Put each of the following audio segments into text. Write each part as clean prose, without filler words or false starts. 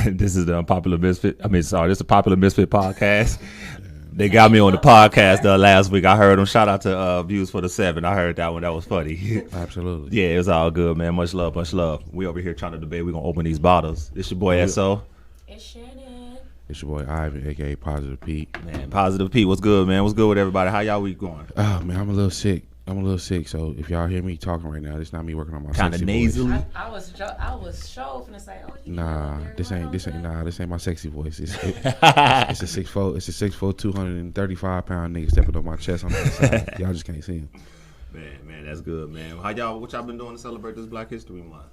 This is the Unpopular Misfit. This is a Popular Misfit podcast. They got me on the podcast last week. I heard them. Shout out to Views for the 7. I heard that one. That was funny. Absolutely. Yeah, it was all good, man. Much love, much love. We over here trying to debate. We're going to open these bottles. It's your boy, S.O. It's Shannon. It's your boy, Ivan, a.k.a. Positive Pete. Man, Positive Pete. What's good, man? What's good with everybody? How y'all week going? Oh, man, I'm a little sick. So if y'all hear me talking right now, it's not me working on my kind of sexy nasally. voice. I was finna say, oh, you This ain't my sexy voice. It's a 6'4", 235-pound nigga stepping on my chest on the side. Y'all just can't see him. Man, that's good, man. What y'all been doing to celebrate this Black History Month?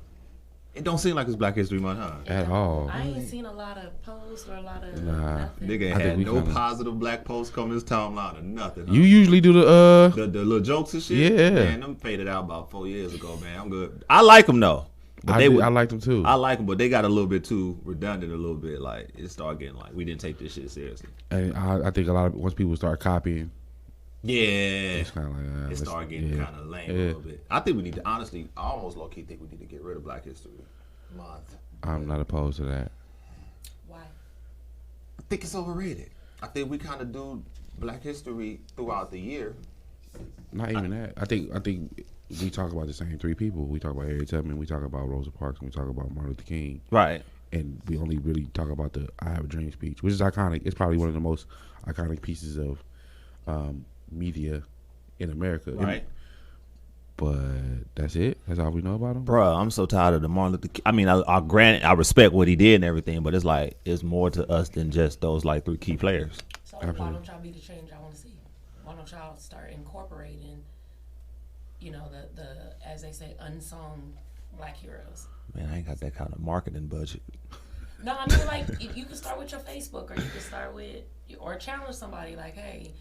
It don't seem like it's Black History Month, huh? At all. I ain't seen a lot of posts or a lot of nothing. Nigga had no positive black posts come this timeline or nothing. Huh? You usually do the little jokes and shit. Yeah. Man, them faded out about 4 years ago, man. I'm good. I like them though. I like them too. I like them, but they got a little bit too redundant. A little bit like it started getting like we didn't take this shit seriously. And I think once people start copying. Yeah, it's kind of like it started getting kind of lame a little bit. I think we need to I almost low key think we need to get rid of Black History Month. I'm not opposed to that. Why? I think it's overrated. I think we kind of do Black History throughout the year. Not even that. I think we talk about the same three people. We talk about Harriet Tubman, we talk about Rosa Parks, and we talk about Martin Luther King. Right. And we only really talk about the "I Have a Dream" speech, which is iconic. It's probably one of the most iconic pieces of media in America. Right. But that's it. That's all we know about him. Bruh, I'm so tired of the Martin Luther King. I mean, I respect what he did and everything, but it's like it's more to us than just those like 3 key players. So why don't y'all be the change I want to see? Why don't y'all start incorporating, the as they say, unsung Black heroes? Man, I ain't got that kind of marketing budget. No, I mean, like, you can start with your Facebook, or you can start with, or challenge somebody, like, hey,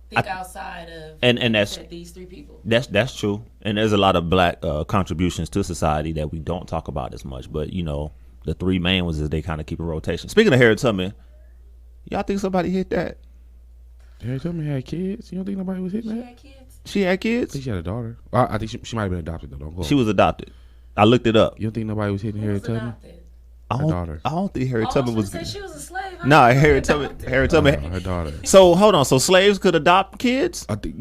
think outside of and that's these 3 people. That's true. And there's a lot of black contributions to society that we don't talk about as much. But, the 3 main ones is they kind of keep a rotation. Speaking of Harriet Tubman, y'all think somebody hit that? Harriet Tubman had kids? You don't think nobody was hitting that? She had kids? She had kids? I think she had a daughter. I think she might have been adopted, though. Don't go. She was adopted. I looked it up. You don't think nobody was hitting Harriet Tubman? I don't think Harriet Tubman was. Say she was a slave. Nah, Harriet Tubman. Her daughter. So hold on. So slaves could adopt kids? I think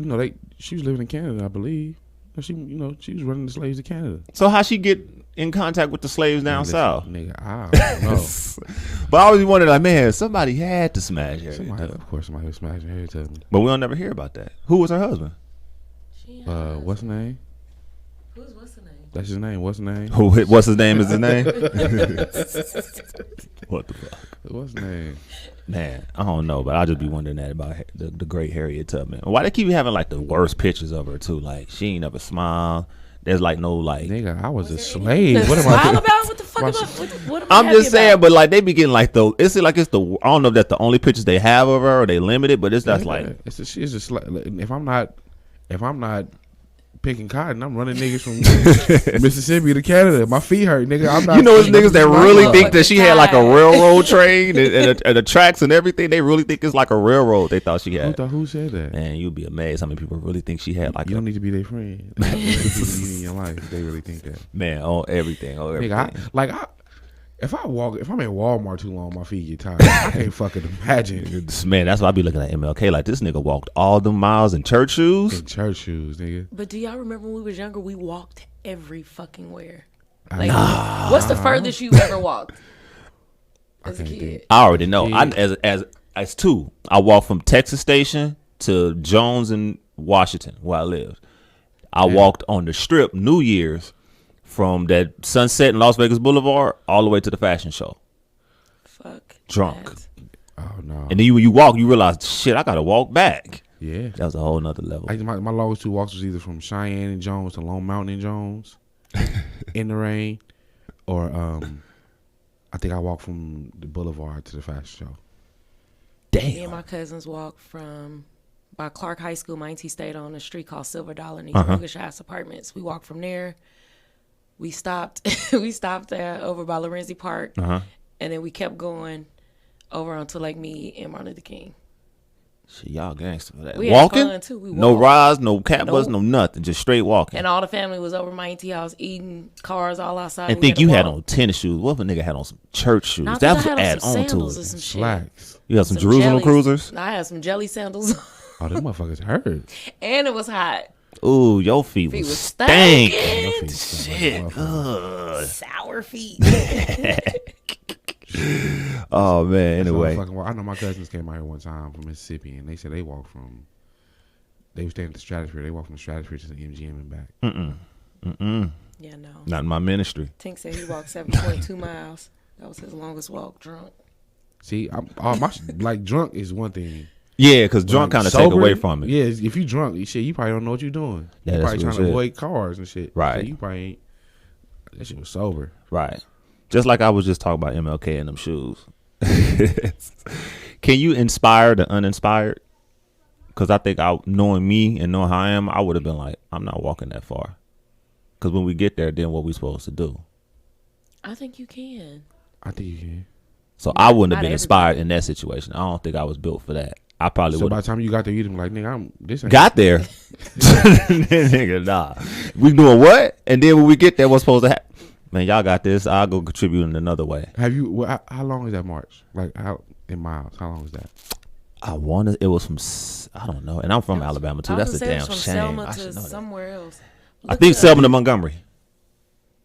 she was living in Canada, I believe. She was running the slaves to Canada. So how she get in contact with the slaves down south? Nigga, I don't know. But I always wondered, like, man, somebody had to smash Harriet. Somebody was smashing Harriet Tubman. But we don't never hear about that. Who was her husband? What's his name? What's the name? That's his name. What's his name? What's his name is his name? What the fuck? What's his name? Man, I don't know, but I'll just be wondering that about the great Harriet Tubman. Why they keep having like the worst pictures of her too? Like she ain't never smiled. There's like no like. Nigga, I was a slave. What am I about? What the fuck? What am I I'm just saying, but like they be getting like I don't know if that's the only pictures they have of her or they limited, but that's like. She's a slave. If I'm not picking cotton, I'm running niggas from Mississippi to Canada. My feet hurt, nigga. I'm not. It's niggas that really think that she had like a railroad train and the tracks and everything. They really think it's like a railroad. They thought she had. Who said that? Man, you'd be amazed how many people really think she had like. You don't need to be their friend. You in your life, they really think that. Man, on everything. Nigga, if I'm in Walmart too long, my feet get tired. I can't fucking imagine. Man, that's why I be looking at MLK like this nigga walked all them miles in church shoes. Nigga. But do y'all remember when we was younger? We walked every fucking where. Like, what's the furthest you ever walked as a kid? I already know. As 2, I walked from Texas Station to Jones and Washington, where I lived. I walked on the Strip New Year's. From that Sunset and Las Vegas Boulevard all the way to the fashion show. Fuck. Drunk. That. Oh no. And then when you walk, you realize, shit, I gotta walk back. Yeah. That was a whole nother level. My longest 2 walks was either from Cheyenne and Jones to Lone Mountain and Jones in the rain, or I think I walked from the Boulevard to the fashion show. Damn. Me and my cousins walked by Clark High School. My auntie stayed on a street called Silver Dollar in these roguish ass apartments. We walked from there. We stopped. We stopped over by Lorenzi Park, and then we kept going over onto Lake Mead and Martin Luther King. Shit, y'all gangster for that. We had Walking? fun, too. We No walked. rides, no cat bus, Nope. no nothing. Just straight walking. And all the family was over my auntie house eating, cars all outside. And We think to you had walk. on tennis shoes. What if a nigga had on some church shoes? Nah, I That's think what I had add on some on to sandals or it. some shit. Slacks. You have some Jerusalem jellies. cruisers? I had some jelly sandals. Oh, them motherfuckers hurt. And it was hot. Ooh, your feet Feet was was stank. stinking. Your feet stink like a motherfucker. Sour feet. Oh man. Anyway, I know my cousins came out here one time from Mississippi, and they said they walked from. They were staying at the Stratosphere. They walked from the Stratosphere to the MGM and back. Yeah, no. not in my ministry. Tink said he walked 7.2 miles. That was his longest walk drunk. See, like drunk is one thing. Yeah, because drunk Like, kind of take sober, away from it. Yeah, if you drunk, you probably don't know what you're doing. Yeah, You that's probably real trying to shit. avoid cars and shit. Right. So you probably ain't. That shit was sober. Right. Just like I was just talking about MLK and them shoes. Can you inspire the uninspired? Because I think knowing me and knowing how I am, I would have been like, I'm not walking that far. Because when we get there, then what we supposed to do? I think you can. I think you can. So I wouldn't have Not been inspired everybody. in that situation. I don't think I was built for that. I probably So would by have the time you got there, you'd be like, nigga, this ain't. got there. Nigga, nah. We doing what? And then when we get there, what's supposed to happen? Man, y'all got this. I'll go contribute in another way. Have you? How long is that march? Like how in miles? How long is that? I wanted. It was from. I don't know. And I'm from Alabama too. I was That's a gonna say it damn was shame. from Selma I to should know that. somewhere else. I Look think it up. Selma to Montgomery,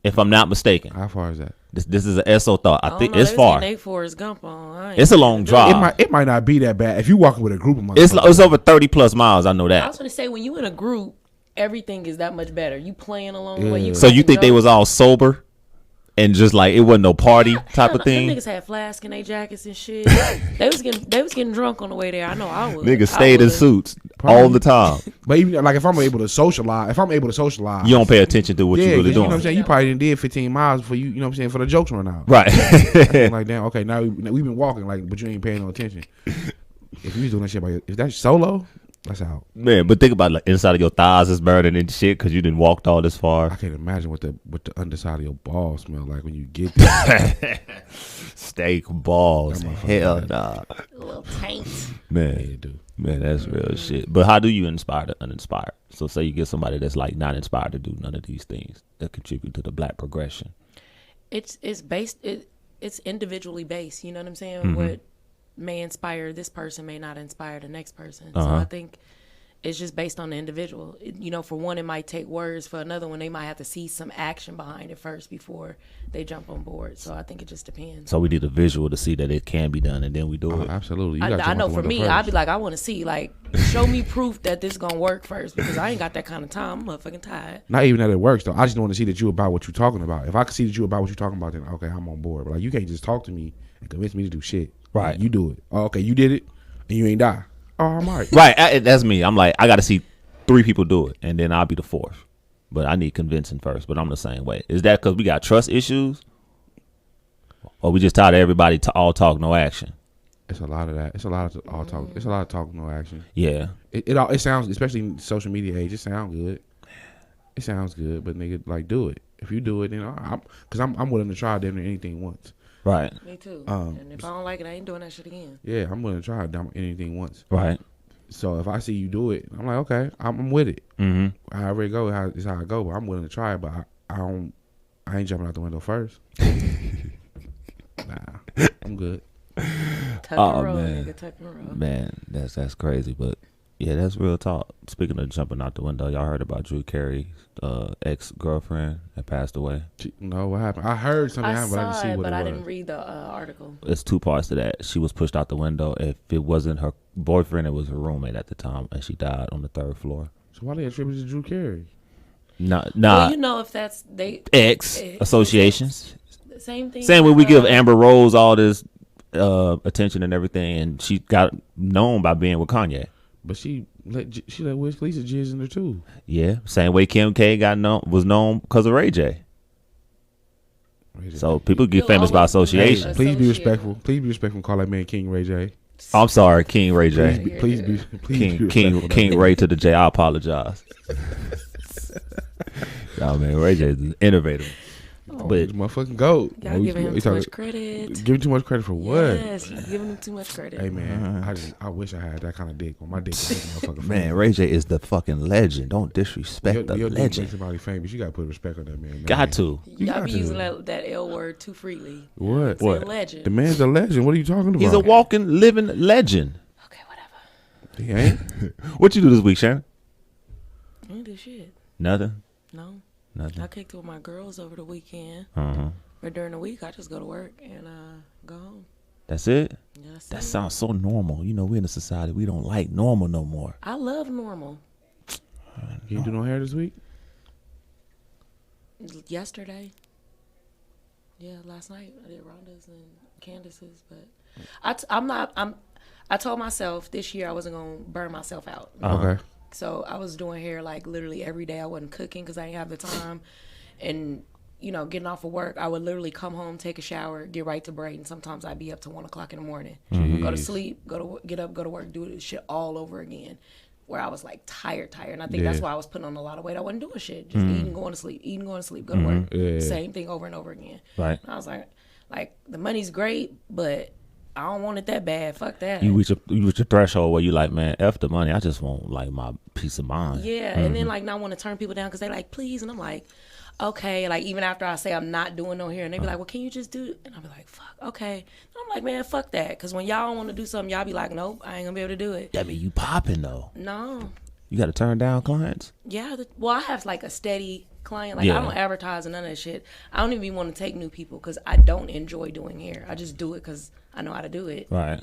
if I'm not mistaken. How far is that? This is an SO thought. I don't think know, it's they was far. getting Forrest Gump on. I ain't It's a gonna long do drive. It might not be that bad if you walking with a group of It's motherfuckers. over 30 plus miles. I know I that. was gonna say when you in a group, everything is that much better. You playing along the way. Yeah. You So you cracking think they jokes. was all sober and just like it wasn't no party type of Them thing? niggas had flasks in their jackets and shit. they was getting drunk on the way there. I know I was. Niggas stayed in suits all the time. But even like if I'm able to socialize, You don't pay attention to what yeah, you really you know what I'm doing. saying. You probably did 15 miles before you know what I'm saying, for the jokes run out. Right. I'm like, damn, okay, now we've been walking like, but you ain't paying no attention. If you was doing that shit if that's solo, that's out. Man, but think about like inside of your thighs is burning and shit because you didn't walked all this I far. can't imagine what the underside of your balls smell like when you get there. Steak balls. That motherfucker Hell bad. nah. a little taint. Yeah, Man. dude. Man, that's real shit. But how do you inspire the uninspired? So say you get somebody that's like not inspired to do none of these things that contribute to the black progression. It's individually based. You know what I'm saying? Mm-hmm. What may inspire this person may not inspire the next person. So Uh-huh. I think it's just based on the individual. For one, it might take words. For another one, they might have to see some action behind it first before they jump on board. So I think it just depends. So we need a visual to see that it can be done and then we do Oh, it. absolutely. You I gotta jump know out the for window me, first. I'd be like, I want to see, like, show me proof that this gonna work first because I ain't got that kind of time. I'm motherfucking tired. Not even that it works though. I just want to see that you about what you're talking about. If I can see that you about what you're talking about, then okay, I'm on board. But like, you can't just talk to me and convince me to do shit. Right. You do it. Oh, okay, you did it, and you ain't die. Oh, I'm all right. Right, that's me. I'm like, I got to see 3 people do it, and then I'll be the 4th. But I need convincing first. But I'm the same way. Is that because we got trust issues, or we just tired of everybody to all talk, no action? It's a lot of that. It's a lot of all talk. It's a lot of talk, no action. Yeah, It sounds, especially in social media age, it sounds good. It sounds good, but nigga, like, do it. If you do it, then I'm willing to try damn near anything once. right, Me too. Um, And if I don't like it, I ain't doing that shit again. Yeah, I'm willing to try damn anything once. right. So if I see you do it, I'm like, okay, I'm with it. Mm-hmm. However it go, is how I go. But I'm willing to try it. But I ain't jumping out the window first. Nah, I'm good. Tuck Oh, and roll, man. nigga, tuck and roll. Man, that's crazy. But yeah, that's real talk. Speaking of jumping out the window, y'all heard about Drew Carey's ex-girlfriend that passed away? No, what happened? I heard something I happened, but I didn't saw see it, what but it I was. didn't read the article. It's 2 parts to that. She was pushed out the window. If it wasn't her boyfriend, it was her roommate at the time, and she died on the 3rd floor. So why they attribute it to Drew Carey? Nah, Well, if that's ex associations. same thing. Same way we give uh, Amber Rose all this attention and everything, and she got known by being with Kanye. But she let Wiz Khalifa jizz in there too. Yeah, same way Kim K was known because of Ray J. So people get You'll famous by always be association. famous. Please be Associate. respectful. Please be respectful and call that man King Ray J. I'm sorry, King Ray Please J. be, please be, please be King respectful. King Ray to the J. I apologize. Nah, man, Ray J is innovative. But This motherfucking goat. Y'all giving him too much credit. Giving too much credit for what? Yes, you're giving him too much credit. Hey man, I wish I had that kind of dick. When my dick is motherfucking man, Ray J is the fucking legend. Don't disrespect the your dick legend. makes somebody famous. You gotta put respect on that man. Got to. Y'all be using that L word too freely. What? Say legend. The man's a legend. What are you talking about? He's a walking, living legend. Okay, whatever. He ain't. What you do this week, Sharon? I ain't do shit. Nothing. No. Nothing. I kicked it with my girls over the weekend. Uh-huh. But during the week, I just go to work and go home. That's it? Yes, That sounds so normal. You know, we're in a society, we don't like normal no more. I love normal. You ain't do no hair this week? Yesterday. Yeah, last night I did Rhonda's and Candace's, but I told myself this year I wasn't going to burn myself out. Okay. So I was doing hair like literally every day. I wasn't cooking because I didn't have the time. And, you know, getting off of work, I would literally come home, take a shower, get right to braiding. Sometimes I'd be up to 1 o'clock in the morning. Go to sleep, get up, go to work, do this shit all over again. Where I was like tired. And I think that's why I was putting on a lot of weight. I wasn't doing shit. Just eating, going to sleep, go to work. Yeah. Same thing over and over again. Right. And I was like, the money's great, but I don't want it that bad. Fuck that. You reach a threshold where you like, man, F the money. I just want like my peace of mind. Yeah, and then like not want to turn people down because they like, please, and I'm like, okay. Like even after I say I'm not doing no hair, and they be like, well, can you just do it? And I'll be like, fuck, okay. And I'm like, man, fuck that. Because when y'all want to do something, y'all be like, nope, I ain't gonna be able to do it. That mean you popping though. No. You got to turn down clients. Yeah. Well, I have like a steady client. Like I don't advertise and none of that shit. I don't even want to take new people because I don't enjoy doing hair. I just do it because I know how to do it. Right.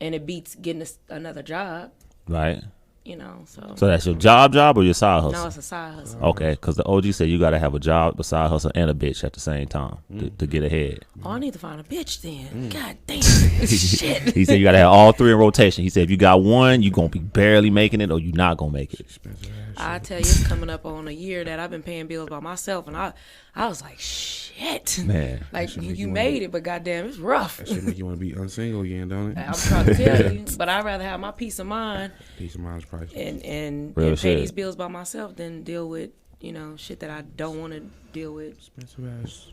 And it beats getting another job. Right. You know, so that's your job or your side hustle? no, it's a side hustle. Okay, because the OG said you got to have a job, a side hustle, and a bitch at the same time to get ahead. Oh, I need to find a bitch then. God damn. Shit. He said you got to have all three in rotation. He said if you got one, you going to be barely making it or you not going to make it. I tell you, it's coming up on a year that I've been paying bills by myself, and I was like, shit. Man. Like, you made it, but goddamn, it's rough. That should make you want to be unsingle again, don't it? I'm trying to tell you, but I'd rather have my peace of mind Peace of mind is priceless. and Real pay shit. these bills by myself than deal with, you know, shit that I don't want to deal with. Expensive ass.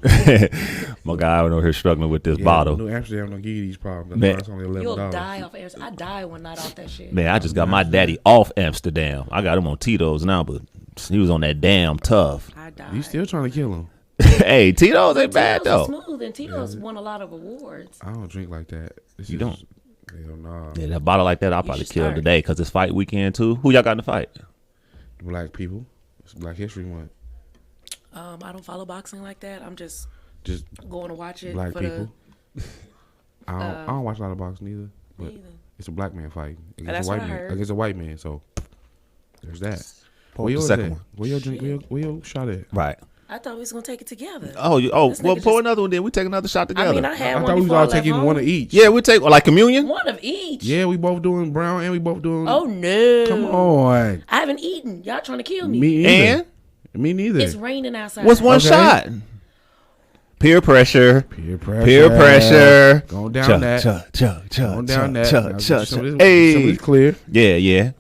My guy out here struggling with this bottle. New Amsterdam don't give you these problems. Man. That's why it's only $11. You'll die off air. I died one night off that shit. Man, I just got my daddy off Amsterdam. I got him on Tito's now, but he was on that damn tough. I died. You still trying to kill him? Hey, Tito's ain't bad Tito's though. is smooth, and Tito's won a lot of awards. I don't drink like that. You don't? Hell no. Yeah, that bottle like that, I'll probably should kill start. today because it's fight weekend too. Who y'all got in the fight? Black people. It's Black History Month. I don't follow boxing like that. I'm just Just going to watch it black for people. I don't watch a lot of boxing either. But either. it's a black man fighting against That's a white what I man. heard. Against a white man. So there's that. Pour Where the yours second at? one. Where your drink? Where your shot at? Right. I thought we was gonna take it together. Oh, This well, nigga pour just- another one then. We take another shot together. I mean, I had I one thought we was before I all left taking home. one of each. Yeah, we take like communion. One of each. Yeah, we both doing brown and we both doing. Oh no. Come on. I haven't eaten. Y'all trying to kill me. Me neither. And Me neither. It's raining outside. what's one Okay. shot? Peer pressure. Peer pressure. Peer pressure. Going down Chug, that. chug, chug, chug, Going down that. chug, Now, chug, some of chug. this- Hey. some of this clear. Yeah.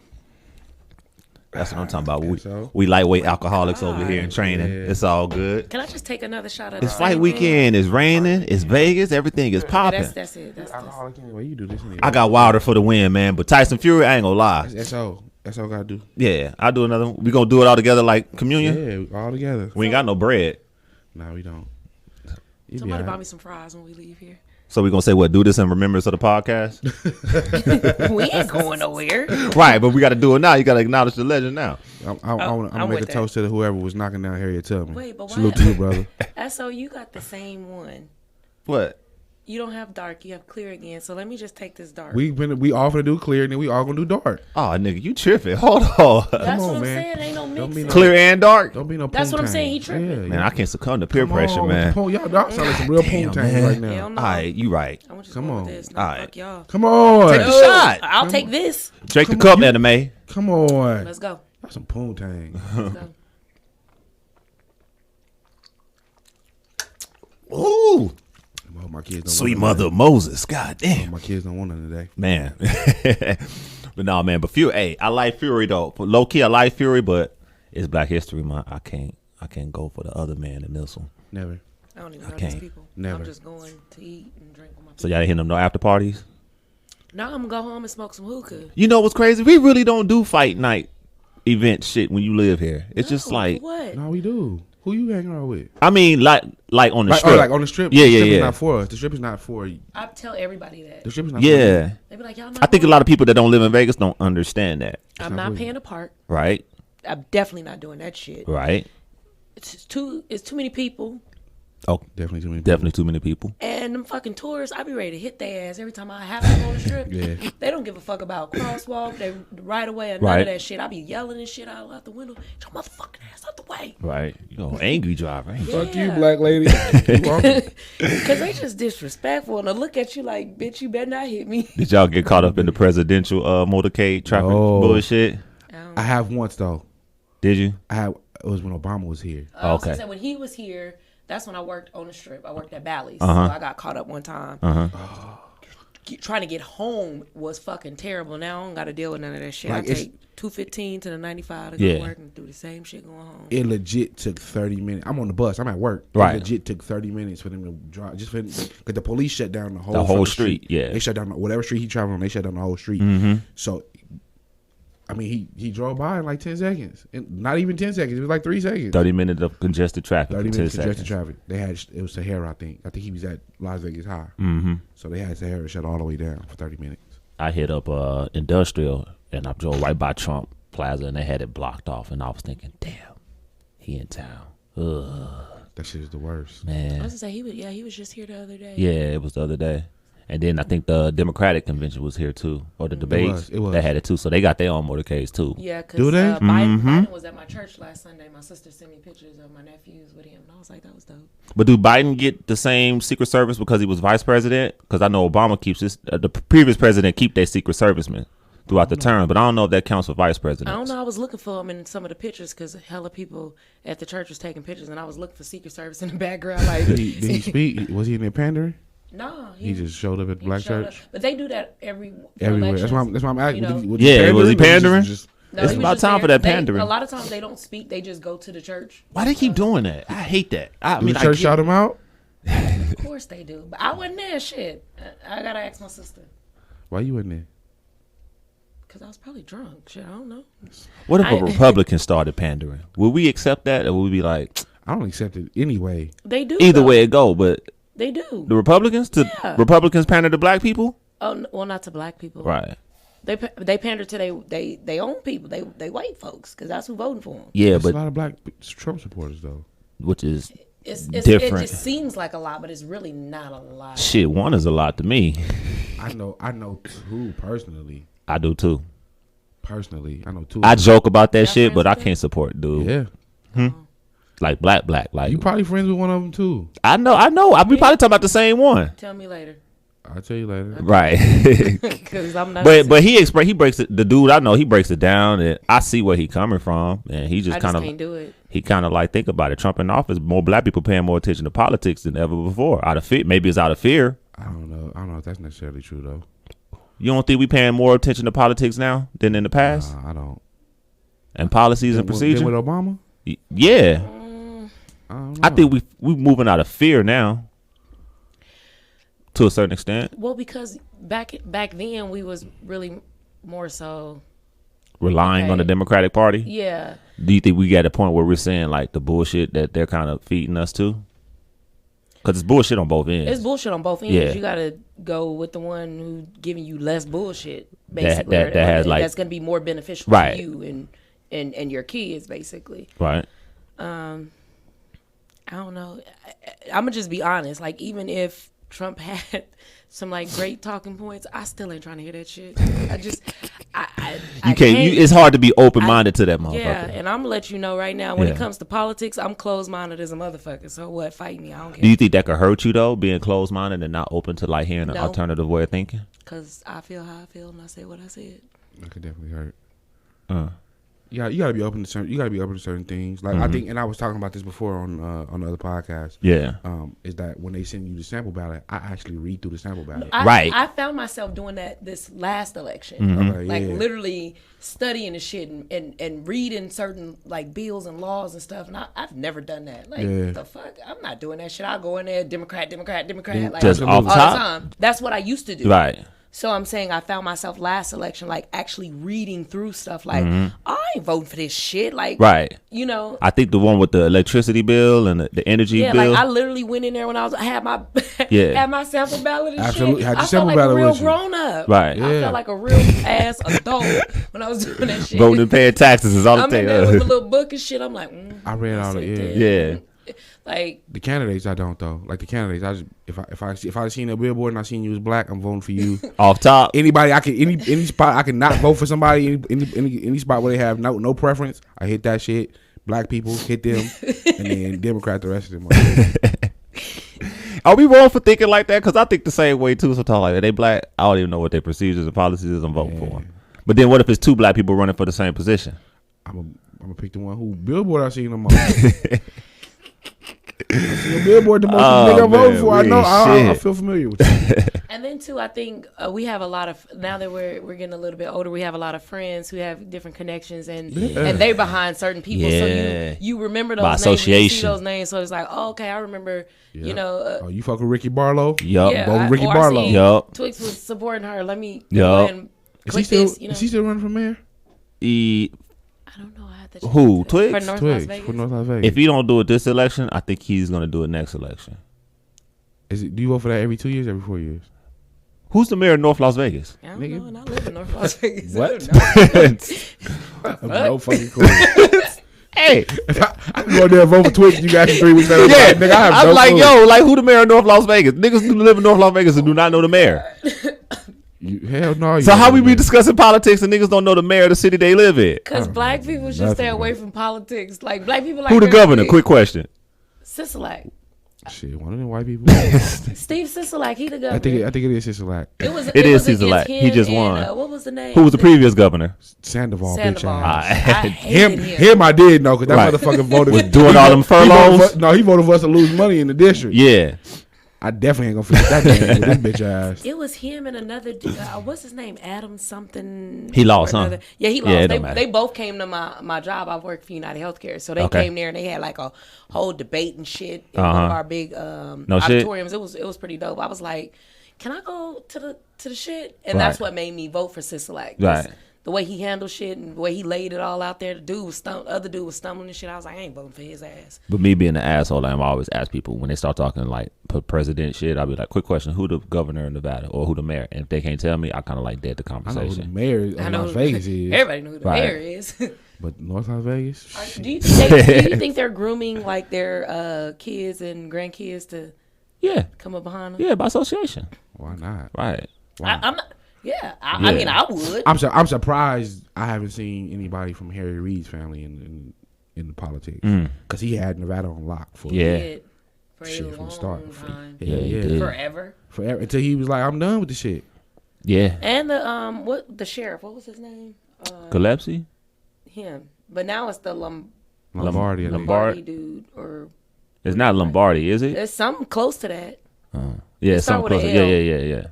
That's what I'm talking about. So? We lightweight alcoholics over here in God. training. Yeah. It's all good. Can I just take another shot of It's the fight same weekend. It's raining. It's Vegas. Everything is thing? popping. That's it. That's Alcoholic anyway. You do this anyway. I got Wilder for the win, man. But Tyson Fury, I ain't gonna lie. That's all. That's all I gotta do. Yeah, I'll do another one. We gonna do it all together like communion? Yeah, we all together. We ain't got no bread. No, we don't. You be Somebody buy alright. me some fries when we leave here. So we gonna say what? Do this in remembrance of the podcast? We ain't going nowhere. Right, but we gotta do it now. You gotta acknowledge the legend now. I'm I'm gonna make a with that. toast to whoever was knocking down Harriet Tubman. Wait, but why- Salute to you, brother. So you got the same one. What? You don't have dark. You have clear again. So let me just take this dark. We all gonna do clear, and then we all gonna do dark. Oh, nigga, you tripping? Hold on. That's Come what on, I'm man. saying. Ain't no Don't be mixing. no- Clear and dark. Don't be no. That's what I'm poontang. saying, he tripping. Yeah, Man, yeah. I can't succumb to peer Come pressure, on, man. Y'all sound like some real Damn, poontang man. right now. Hell no. All right, you right. I'm just Come going on. with this. No, All right. fuck y'all. Come on. Take the shot. I'll take this. Drake the cup, anime. Come on. Let's go. That's some poontang. Let's go. Ooh, Well, my kids don't sweet want mother of Moses. God none damn, today. My kids don't want none today. man. But no, man. But Fury, hey, I like Fury though. Low key, I like Fury, but it's Black History Month. I can't go for the other man in this one. Never. I don't even know can't. these people. Never. I'm just going to eat and drink with my So people. y'all ain't hitting them no after parties? Now I'm gonna go home and smoke some hookah. You know what's crazy? We really don't do fight night event shit when you live here. It's just No, like, what? No, we do. Who you hanging out with? I mean, like on the Like, strip. oh, like on the strip. Yeah, the yeah, strip yeah. Is not for us. The strip is not for you. I tell everybody that. The strip is not for Yeah. you. They be like, y'all not I think a going? lot of people that don't live in Vegas don't understand that. I'm not not for paying a park. Right? I'm definitely not doing that shit. Right? It's too many people. Oh, Definitely too many. definitely too many people. And them fucking tourists, I be ready to hit their ass every time I have to go on the strip. Yeah. They don't give a fuck about crosswalk, they right away, or none Right. of that shit. I be yelling and shit out the window. Get your motherfucking ass out the way. Right? You know, angry driver. Ain't you? Fuck you, Yeah. black lady. You walking. Because they just disrespectful and they look at you like, bitch, you better not hit me. Did y'all get caught up in the presidential motorcade traffic No. bullshit? I have once though. Did you? It was when Obama was here. Okay. So when he was here, that's when I worked on the strip. I worked at Bally's. Uh-huh. So I got caught up one time. Trying to get home was fucking terrible. Now I don't got to deal with none of that shit. Like, I take 215 to the 95 to go Yeah. to work and do the same shit going home. It legit took 30 minutes. I'm on the bus. I'm at work. Right. It legit took 30 minutes for them to drive. Just for because the police shut down the whole whole fucking street, yeah. They shut down whatever street he traveled on. They shut down the whole street. So, I mean, he drove by in like 10 seconds. And not even 10 seconds. It was like 3 seconds. 30 minutes of congested traffic. 30 for 10 minutes congested seconds. traffic. It was Sahara, I think. I think he was at Las Vegas High. Mm-hmm. So they had Sahara shut all the way down for 30 minutes. I hit up Industrial and I drove right by Trump Plaza and they had it blocked off. And I was thinking, damn, he in town. Ugh, That shit is the worst. I man. was gonna say he was just here the other day. Yeah, it was the other day. And then I think the Democratic convention was here too, or the debates. It was. They had it too, so they got their own motorcades too. Yeah, because Do they? Biden was at my church last Sunday. My sister sent me pictures of my nephews with him, and I was like, that was dope. But do Biden get the same Secret Service because he was vice president? Because I know Obama keeps his, the previous president keep their Secret Servicemen throughout the term, but I don't know if that counts for vice president. I don't know. I was looking for him in some of the pictures because hella people at the church was taking pictures, and I was looking for Secret Service in the background. Like, Did he speak? Was he in there pandering? no, He just showed up at the he black showed church? up. But they do that everywhere. Everywhere. That's why I'm asking. You know. Was Yeah, was he or pandering? just- No, It's he was about just time for there. that pandering. A lot of times they don't speak; they just go to the church. Why they keep doing that? I hate that. I mean, the church shot him out? Of course they do, but I wasn't there. Shit, I gotta ask my sister Why you in there? because I was probably drunk. Shit, I don't know. What if a Republican started pandering? Would we accept that, or would we be like, I don't accept it anyway. They do. either though. way it go? But they do. the Republicans Yeah. Republicans pander to black people, Well, not to black people. right? They pander to they own people. They white folks because that's who voting for them. Yeah, There's a but lot of black Trump supporters though. which is It's different. It just seems like a lot, but it's really not a lot. shit. One is a lot to me. I know two personally. I do too. I know two. I joke about that Y'all shit, but I friends with can't support dude. Yeah. Like black. Like You probably friends with one of them too. I know. We probably talking about the same one, Tell me later, I'll tell you later. right? because I'm not. but he breaks it. The dude I know, he breaks it down, and I see where he coming from, and he I just just kind can't of do it. he kind of like think about it. Trump in office, more black people paying more attention to politics than ever before. Out of fear, maybe it's out of fear. I don't know if that's necessarily true though. You don't think we paying more attention to politics now than in the past, I don't. and policies and Then procedure? with Obama? Yeah, I don't know. I think we moving out of fear now, to a certain extent, Well, because back then we was really more so. relying on the Okay. Democratic Party. Yeah, Do you think we got a point where we're saying like the bullshit that they're kind of feeding us to? Because it's bullshit on both ends. it's bullshit on both ends. Yeah. You gotta go with the one who giving you less bullshit, basically. that has, like- that's gonna be more beneficial Right. to you and your kids, basically. Right. I don't know. I'm gonna just be honest. Like, even if Trump had some like great talking points, I still ain't trying to hear that shit. You can't. It's hard to be open minded to that motherfucker. Yeah, and I'm gonna let you know right now. When Yeah. it comes to politics, I'm closed minded as a motherfucker. So what? Fight me. I don't Do care. you think that could hurt you though, being closed minded and not open to like hearing an No. alternative way of thinking? Cause I feel how I feel, and I say what I said. That could definitely hurt. you gotta be open to certain. You gotta be open to certain things. Like I think, and I was talking about this before on the other podcast. Yeah. Is that when they send you the sample ballot, I actually read through the sample ballot. I found myself doing that this last election. Okay, Like yeah. literally studying the shit and reading certain like bills and laws and stuff. And I've never done that. Like the fuck, I'm not doing that shit. I'll go in there, Democrat, like Just all off the top? time. That's what I used to do. Right. So I'm saying I found myself last election like actually reading through stuff. Like I ain't voting for this shit. Like Right. you know. I think the one with the electricity bill and the energy Yeah, bill. like I literally went in there when I had my Yeah. had my sample ballot and Absolutely. shit. Had your I felt sample like ballot a real with you. grown up. Right. I Yeah. felt like a real ass adult when I was doing that shit. Voting and paying taxes is all it I'm in there takes. with a little book and shit. I'm like, I read all the Yeah. Like The candidates I don't though. Like the candidates, I just if I seen a billboard and I seen you was black, I'm voting for you. Off top. Anybody I can any spot I can not vote for somebody any spot where they have no preference. I hit that shit. Black people hit them, and then Democrat the rest of them. Are we wrong for thinking like that? Because I think the same way too. Sometimes like, are they black? I don't even know what their procedures and policies is. I'm voting for them. But then what if it's two black people running for the same position? I'm gonna pick the one who billboard I seen them on. I see a billboard the most nigga I'm voting for. I know. I feel familiar with it. and then too, I think we have a lot of now that we're getting a little bit older. We have a lot of friends who have different connections and they're behind certain people. Yeah. So you remember those By names, you see association. those names. So it's like, oh, okay, I remember. You know. Oh, you fuck with Ricky Barlow? Yup. Yeah, Vote Ricky or I Barlow. see Yup. Twix was supporting her. Let me Yup. go ahead and click this. You know? Is he still running for mayor? I don't know. I had to Who? check Twix? for North Las Twix Vegas. for North Las Vegas. If he don't do it this election, I think he's gonna do it next election. Do you vote for that every 2 years, every 4 years? Who's the mayor of North Las Vegas? I don't Nigga. know, and I live in North Las Vegas. What? I don't know. No fucking clue. Hey, If I can go there and vote for Twix, you guys 3 weeks later. yeah, Nigga, I have I'm no like, clue. yo, like who the mayor of North Las Vegas? Niggas who live in North Las Vegas and do not know the mayor. Hell no. You So how don't we know be that. discussing politics and niggas don't know the mayor of the city they live in? Because black people should Nothing, stay away bro. from politics. Like black people, like Who the Rick governor? Rick. Quick question. Sisolak. Shit, one of them white people. Steve Sisolak. He the governor. I think it is Sisolak. It was. It is was Sisolak. against He him just and, won. what was the name? Who was the previous governor? Sandoval, bitch Sandoval. ass. I hated him. Him, I did know because that Right. motherfucker voted Was doing all them he voted furloughs? no, he voted for us to lose money in the district. Yeah. I definitely ain't gonna forget that name with this bitch ass. It was him and another. What's his name? Adam something. He lost, or huh? another. Yeah, he Yeah, lost. it don't matter. They both came to my job. I work for United Healthcare, so they Okay. came there and they had like a whole debate and shit in Uh-huh. one of our big shit. auditoriums. It was pretty dope. I was like, can I go to the shit? And that's Right. what made me vote for Sisolak. Right. The way he handled shit and the way he laid it all out there. The other dude was stumbling and shit. I was like, I ain't voting for his ass. But me being an asshole, I'm always ask people when they start talking like president shit. I'll be like, quick question: who the governor of Nevada or who the mayor? And if they can't tell me, I kind of like dead the I know who the conversation. mayor of I know Las Vegas is, Everybody knew who the Right. mayor is. but North Las Vegas. Shit. Do you think they're grooming like their kids and grandkids to Yeah, come up behind them? yeah, by association. Why not? Right. I'm not. Yeah, I mean, I would. I'm surprised I haven't seen anybody from Harry Reid's family in the politics because he had Nevada on lock for Yeah. Did for shit a from long the start. time. Yeah, he yeah. did. Forever. Forever until he was like, I'm done with the shit. Yeah. And the sheriff, what was his name? Gillespie? Him. But now it's the Lombardi. I think. Lombardi dude, or It's not Lombardi, is it? it's something close to that. Yeah, It start something with close. a Yeah, L. yeah.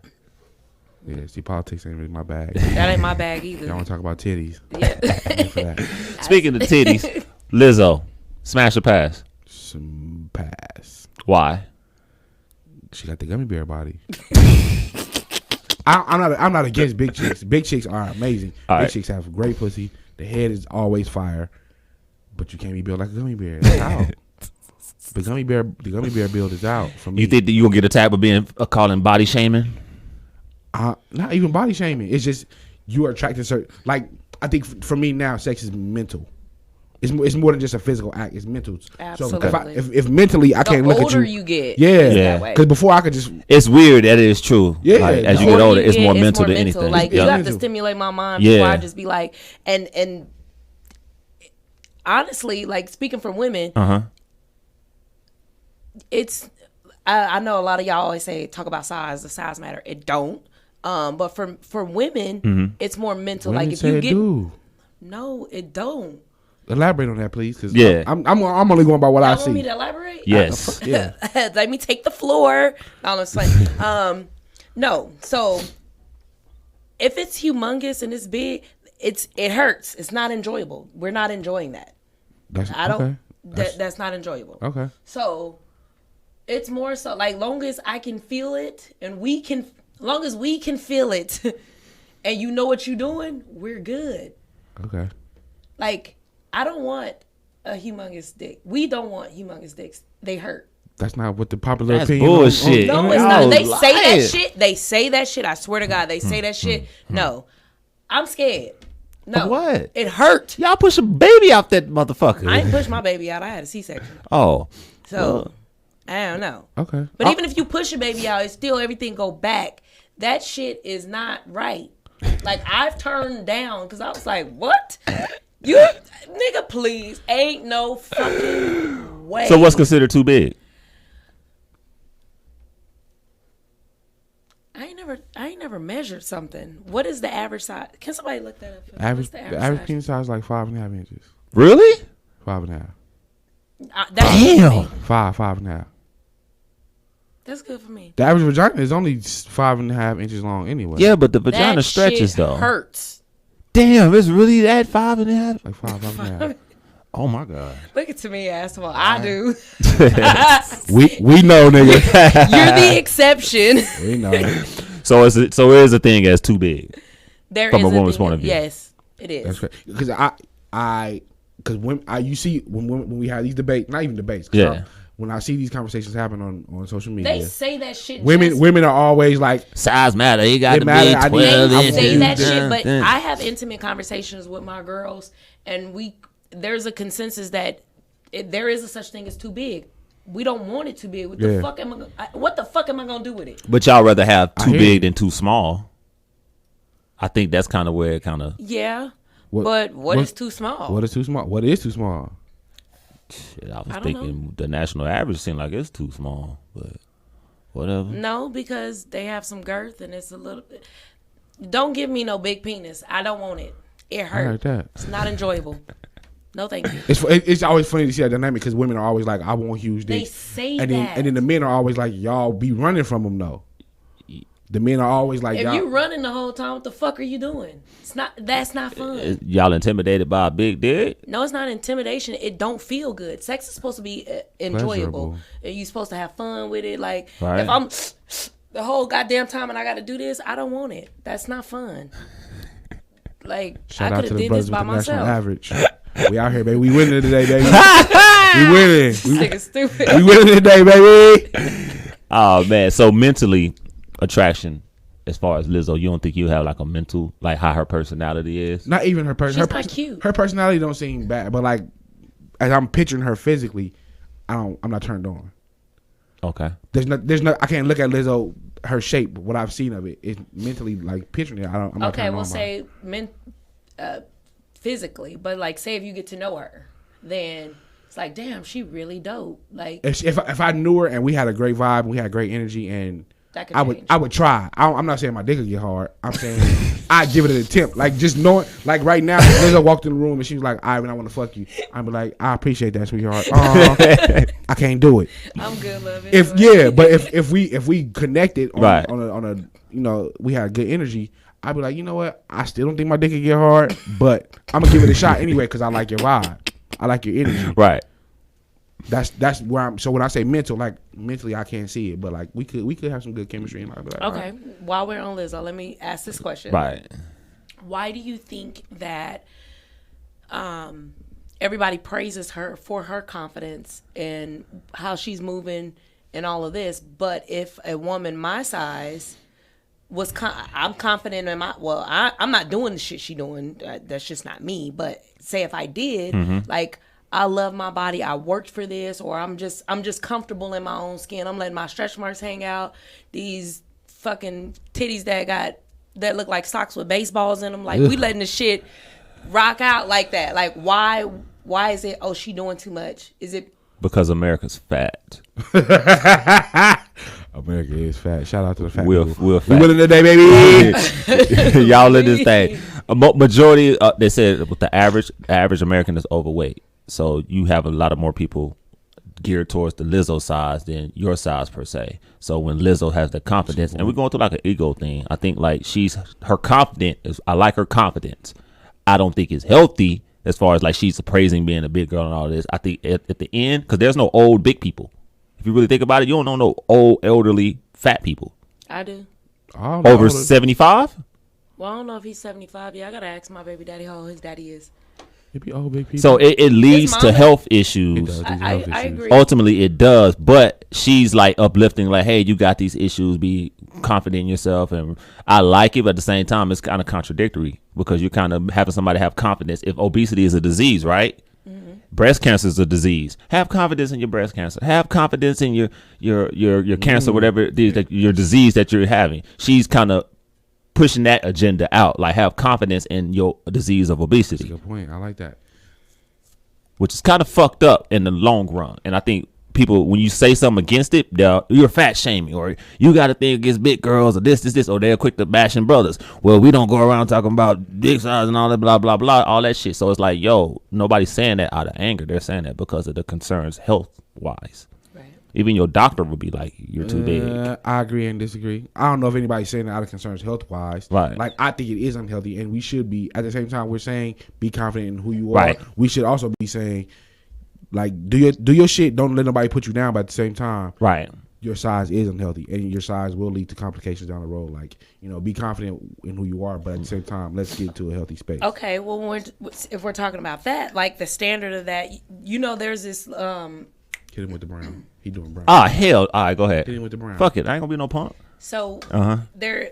Yeah, see, politics ain't really my bag. That ain't my bag either. Y'all want to talk about titties? Yeah. Ain't for that. Speaking of titties, Lizzo, smash or pass? Some pass. Why? She got the gummy bear body. I'm not against big chicks. Big chicks are amazing. All Big right. chicks have great pussy. The head is always fire, but you can't be built like a gummy bear. That's out. The gummy bear build is out for me. You think that you gonna get attacked for being calling body shaming? Not even body shaming. It's just you are attracted to certain. Like I think for me now, sex is mental. It's more than just a physical act. It's mental. Absolutely. So if mentally I can't The look at older you, you get, yeah, it's Yeah. that way. because before I could just It's weird. That is true. Yeah. Like, as The you get older older, you it's get, more mental than anything. Like Yeah. you have to Mental. stimulate my mind Yeah. before I just be like, and honestly, like speaking for women, it's I know a lot of y'all always say talk about size. The size matter. It don't. But for women, it's more mental. women Like if say you it get do. No, it don't. Elaborate on that, please. Cause Yeah. I'm only going by what I Y'all see. want me to elaborate? Yes. Yeah. Let me take the floor. No, I'm just like, no. So if it's humongous and it's big, it hurts. It's not enjoyable. We're not enjoying that. Okay. That's not enjoyable. Okay. So it's more so like long as I can feel it and long as we can feel it and you know what you're doing, we're good. Okay. Like, I don't want a humongous dick. We don't want humongous dicks. They hurt. That's not what the popular That's opinion bullshit. No, it's not. They say that shit. They say that shit. I swear to God, they say that shit. No. I'm scared. No. Of what? It hurt. Y'all push a baby out that motherfucker. I ain't pushed my baby out. I had a C-section. Oh. So, I don't know. Okay. But even if you push a baby out, it's still everything go back. That shit is not right. Like, I've turned down because I was like, what? You, nigga, please. Ain't no fucking way. So what's considered too big? I ain't never measured something. What is the average size? Can somebody look that up? For me? Average, What's the average penis size is like 5.5 inches. Really? 5.5. That's good for me. 5.5. That's good for me. The average vagina is only 5.5 inches long anyway. Yeah, but the vagina That stretches shit though. Hurts. Damn, it's really that 5.5? Like 5.5. Oh my god. Look at me, asshole. I do. we know, nigga. You're the exception. We know. So it is a thing as too big. There From is a woman's thing point of view. Yes, it is. That's right. Because you see when we have these debates, not even debates. Yeah. When I see these conversations happen on social media, They say that shit. women are always like, Size matter. You got It to matter. I be need- 12 They I inches. say that shit, Dun, but dun. I have intimate conversations with my girls, and there's a consensus that there is a such thing as too big. We don't want it too big. What the fuck am I gonna do with it? But y'all rather have too hear big you. than too small. I think that's kind of where it kind of. Yeah, What- but what what- is too small? what is too small? What is too small? Shit, I was don't thinking the national average seemed like it's too small, but whatever. No, because they have some girth and it's a little bit. Don't give me no big penis. I don't want it. It I heard hurts. that. It's not enjoyable. No, thank you. It's always funny to see that dynamic because women are always like, I want huge They dicks. say and that. then the men are always like, y'all be running from them though. The men are always like, If y'all. you running the whole time, what the fuck are you doing? That's not fun. Y'all intimidated by a big dick? No, it's not intimidation. It don't feel good. Sex is supposed to be enjoyable. Pleasurable. And you supposed to have fun with it. Like Right. if I'm the whole goddamn time and I got to do this, I don't want it. That's not fun. Like Shout I out could to have the did brothers this with by the national myself. average. We out here, baby. We winning today, baby. We winning. Nigga stupid. We winning today, baby. Oh man, so mentally attraction. As far as Lizzo, you don't think you have like a mental, like how her personality is? Not even her person. She's not cute. Her personality don't seem bad, but like as I'm picturing her physically, I'm not turned on. Okay. There's no. I can't look at Lizzo, her shape, what I've seen of it. It's mentally like picturing it. I'm not Okay, turned we'll on by it. say physically, but like say if you get to know her, then it's like damn, she really dope. Like If I knew her and we had a great vibe and we had great energy and that could I change. would try. I'm not saying my dick would get hard. I'm saying I'd give it an attempt. Like just knowing, like right now, Lizzo walked in the room and she was like, "Ivan, I want to fuck you." I'd be like, "I appreciate that, sweetheart. I can't do it." I'm good, love it. If we connected on, Right. on a we had good energy, I'd be like, you know what? I still don't think my dick could get hard, but I'm gonna give it a shot anyway because I like your vibe. I like your energy. Right. That's where I'm. So when I say mental, like mentally, I can't see it, but like we could have some good chemistry. And I'd be like, all Okay, right. while we're on Lizzo, let me ask this question. Right. Why do you think that everybody praises her for her confidence and how she's moving and all of this, but if a woman my size was I'm confident in I'm not doing the shit she doing, that's just not me, but say if I did, like I love my body, I worked for this, or I'm just comfortable in my own skin, I'm letting my stretch marks hang out, these fucking titties that look like socks with baseballs in them, like we letting the shit rock out like that. Like why is it, oh, she doing too much? Is it Because America's fat. America America is fat. Shout out to the fat We're people. we're We fat. winning today, baby. Y'all in this thing. Majority, they said with the average American is overweight. So you have a lot of more people geared towards the Lizzo size than your size per se. So when Lizzo has the confidence, and we're going through like an ego thing, I think like her confident is. I like her confidence. I don't think it's healthy as far as like she's praising being a big girl and all this. I think at the end, because there's no old big people. If you really think about it, you don't know no old elderly fat people. I do. Over 75. Well, I don't know if he's 75. Yeah, I gotta ask my baby daddy how old his daddy is. It be old big people. So it leads to health issues. It does, I agree. Ultimately, it does. But she's like uplifting, like, hey, you got these issues. Be confident in yourself. And I like it, but at the same time, it's kind of contradictory because you're kind of having somebody have confidence. If obesity is a disease, right? Mm-hmm. Breast cancer is a disease. Have confidence in your breast cancer. Have confidence in your cancer, whatever it is, that your disease that you're having. She's kind of pushing that agenda out, like have confidence in your disease of obesity. That's a good point. I like that. Which is kind of fucked up in the long run. And I think people, when you say something against it, you're fat shaming, or you got to think against big girls, or this, or they're quick to bashing brothers. Well, we don't go around talking about dick size and all that, blah, blah, blah, all that shit. So it's like, yo, nobody's saying that out of anger. They're saying that because of the concerns health-wise. Even your doctor would be like, you're too big. I agree and disagree. I don't know if anybody's saying that out of concerns health-wise. Right. Like, I think it is unhealthy, and we should be. At the same time, we're saying be confident in who you are. Right. We should also be saying, like, do your shit. Don't let nobody put you down. But at the same time, right, your size is unhealthy, and your size will lead to complications down the road. Like, be confident in who you are, but at the same time, let's get to a healthy space. Okay. Well, if we're talking about that, like the standard of that, there's this. Hit him with the brown. He doing brown. Ah, hell. All right, go ahead. Hit him with the brown. Fuck it. I ain't gonna be no punk. So there's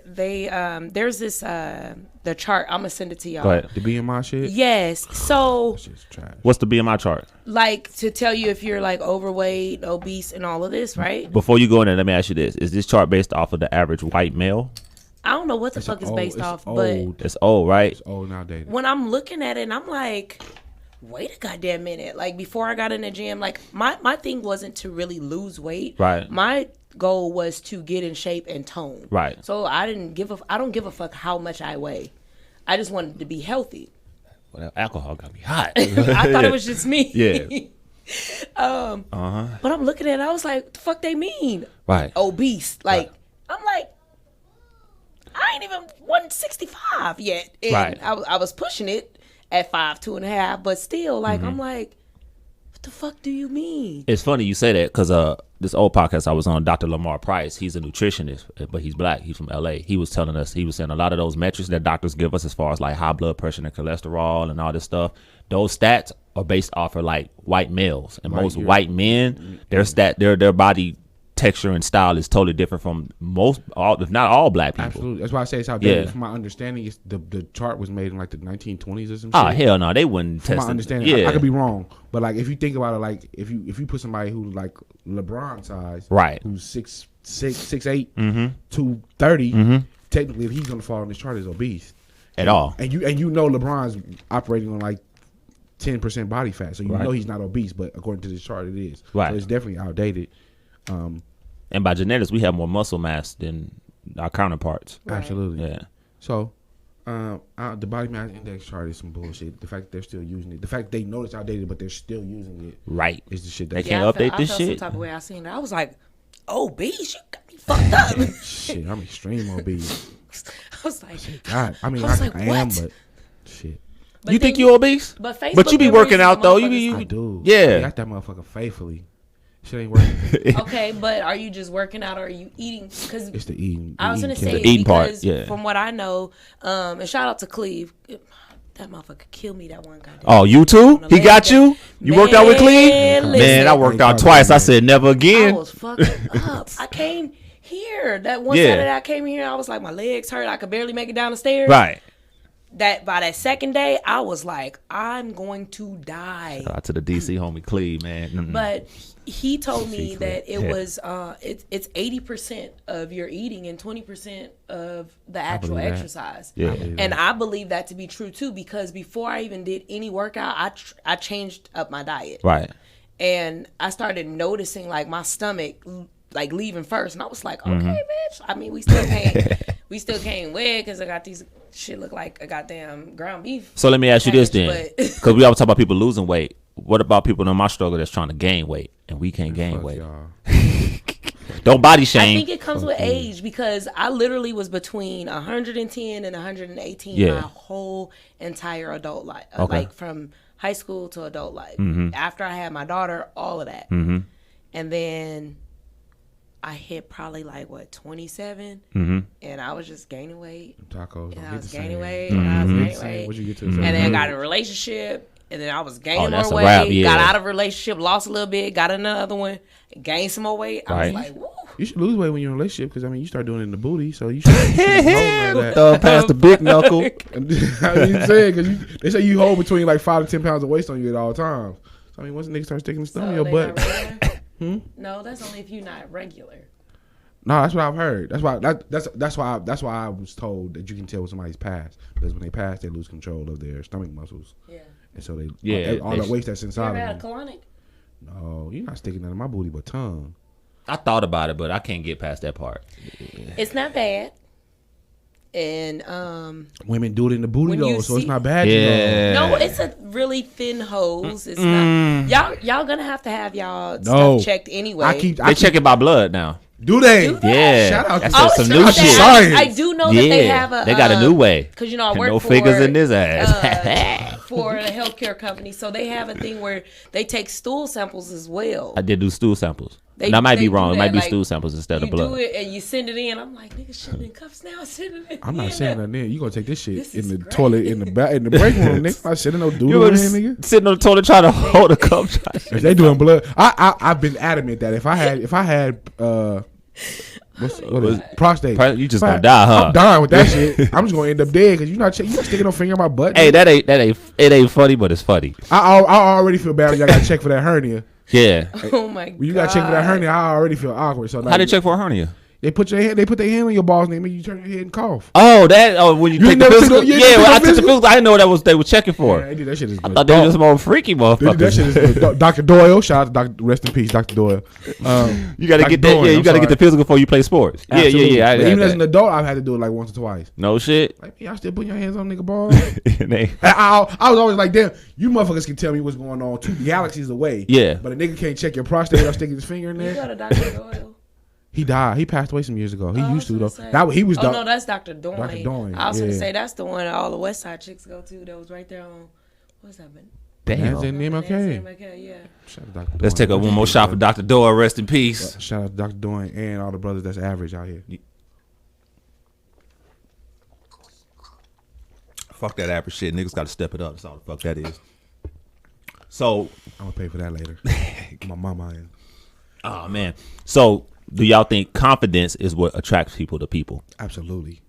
this the chart. I'm gonna send it to y'all. Go ahead. The BMI shit. Yes. So That shit's trash. What's the BMI chart? like to tell you if you're like overweight, obese, and all of this, right? Before you go in there, let me ask you this: is this chart based off of the average white male? I don't know what the fuck it's based off, but It's old, right? It's old and outdated. when I'm looking at it, and I'm like, wait a goddamn minute. Like before I got in the gym, like my thing wasn't to really lose weight. Right. My goal was to get in shape and tone. Right. So I don't give a fuck how much I weigh. I just wanted to be healthy. Well, that alcohol got me hot. I thought it was just me. Yeah. But I'm looking at it, I was like, the fuck they mean? Right. Obese. Like, Right. I'm like, I ain't even 165 yet. And Right. I was pushing it at 5'2.5", but still, like, I'm like, what the fuck do you mean? It's funny you say that because this old podcast I was on, Dr. Lamar Price, he's a nutritionist, but he's black. He's from LA. He was telling us, he was saying a lot of those metrics that doctors give us as far as like high blood pressure and cholesterol and all this stuff, those stats are based off of like white males. And most white men, their body texture and style is totally different from if not all black people. Absolutely. That's why I say it's outdated. Yeah. From my understanding, the chart was made in like the 1920s or some shit. Oh, hell no. They wouldn't From test my it. understanding, Yeah. I could be wrong, but like if you think about it, like if you put somebody who's like LeBron size, Right. who's 6'8", Mm-hmm. 230, technically if he's gonna fall on this chart is obese At all. and you know LeBron's operating on like 10% body fat, so you Right. know he's not obese, but according to this chart it is. Right. So it's definitely outdated. And by genetics, we have more muscle mass than our counterparts. Right. Absolutely. Yeah. So the body mass index chart is some bullshit. The fact that they're still using it, the fact they know it's outdated, but they're still using it, Right. is the shit They that can't update this I felt shit. some type of way I seen it. I was like, obese? You got me fucked up. shit. I'm extreme obese. I was like, God, I mean, I was I like, am, what? but shit, but You then think you obese? But Facebook But you be been working raising out though. motherfuckers. I do. Yeah. I got that motherfucker faithfully. Shit ain't working. Okay, but are you just working out or are you eating? Because It's the eating. I was gonna say The eating part, because yeah. from what I know, and shout out to Cleve, that motherfucker killed me that one goddamn. Oh, you too? He got you? You worked out with Cleve? Man, Man, I listen. worked out twice. I said never I again. was fucking up. I came here that one Yeah. Saturday. I came here. I was like, my legs hurt. I could barely make it down the stairs. Right. That by that second day, I was like, I'm going to die. Shout out to the DC homie Cleve, man. Mm-mm. But he told me Secret. that it Yeah. was it's 80% of your eating and 20% of the actual believe that. exercise. Yeah. And I believe that to be true too, because before I even did any workout, I changed up my diet. Right. And I started noticing like my stomach like leaving first, and I was like, okay, bitch. I mean, we still can't wed because I got these shit look like a goddamn ground beef. So let me ask you this then, but- because we always talk about people losing weight. What about people in my struggle that's trying to gain weight and we can't gain weight? Y'all. Don't body I shame. think it comes with age because I literally was between 110 and 118 Yeah. my whole entire adult life, Okay. like from high school to adult life. After I had my daughter, all of that, and then I hit probably like 27, and I was just gaining weight, Tacos. and I Don't was get the gaining same. weight, and I was gaining weight, What you get to? and then got in a relationship. And then I was gaining that's more a weight. wrap, yeah. Got out of a relationship, lost a little bit, got another one, gained some more weight. I Right. was like, woo. You should lose weight when you're in a relationship because I mean you start doing it in the booty, so you should hold Throw past the big knuckle. that. I mean, because they say you hold between like 5 to 10 pounds of waste on you at all times. So I mean, once a nigga starts sticking the stomach in your they butt, not regular? No, that's only if you're not regular. no, that's what I've heard. That's why I was told that you can tell when somebody's past because when they pass, they lose control of their stomach muscles, Yeah. and so they Yeah, all the waste that's You inside ever of had a them. colonic? No, you're not sticking that in my booty, but tongue. I thought about it, but I can't get past that part. It's not bad. And Women do it in the booty When though, you so it's see- not bad. Yeah. no, it's a really thin hose. It's not y'all gonna have to have y'all No. stuff checked anyway. They check it by blood now. Do they? Do they? Yeah, Shout out to that's Oh, some shout new out shit. to Science. I do know that they have a. They got a new way. Because you know I work No for figures in this ass. for a healthcare company, so they have a thing where they take stool samples as well. I did do stool samples. They- And I might be they wrong. do It might that, be like, stool samples instead You of blood. do it and you send it in. I'm like, nigga, shit in cuffs now. Send it in. I'm not saying that. Nigga, you gonna take this shit This in is the great. toilet in the in the break room, nigga. I'm not sitting no You doodle ever in, nigga. sitting on the toilet trying to hold a cup? If they doing blood, I've been adamant that if I had what is it? Prostate, You just If I- gonna die, huh? I'm dying with that shit. I'm just gonna end up dead because you not sticking no finger in my butt. Hey, nigga. it ain't funny, but it's funny. I already feel bad when y'all got to check for that hernia. Yeah. Oh my god. When you got to check for that hernia, I already feel awkward. So How they check for a hernia? They put their hand on your balls, nigga. You turn your head and cough. Oh, when you You take the never took physical. the- you Yeah, never when took I the took the physical? physical. I didn't know they were checking for. Yeah, they do that shit is I thought they were just more freaky They do that shit motherfuckers. is good. Dr. Doyle, shout out to Dr. Rest in peace, Dr. Doyle. You gotta Dr. get that. Doyle, Yeah, you I'm gotta get the sorry. physical before you play sports. Absolutely. Yeah. I But got even as that. an adult, I've had to do it like once or twice. No shit. Like, y'all still putting your hands on nigga balls? They- I was always like, damn, you motherfuckers can tell me what's going on 2 galaxies away. Yeah. But a nigga can't check your prostate without sticking his finger in You there. got a Dr. Doyle. He died. He passed away some years ago. He Oh, I used was to, though. gonna say. That he was Oh no, that's Dr. Doyle. Dr. Doyle, I was gonna yeah. say that's the one that all the West Side chicks go to. That was right there on. What's that? That's Damn. in MLK. Yeah. Shout out to Dr. Let's Doyle. take one more shot for Dr. Doyle. Rest in peace. Shout out to Dr. Doyle and all the brothers that's average out here. Fuck that average shit. Niggas gotta step it up. That's all the fuck that is. So, I'm gonna pay for that later. My mama is. oh man. So, do y'all think confidence is what attracts people to people? Absolutely.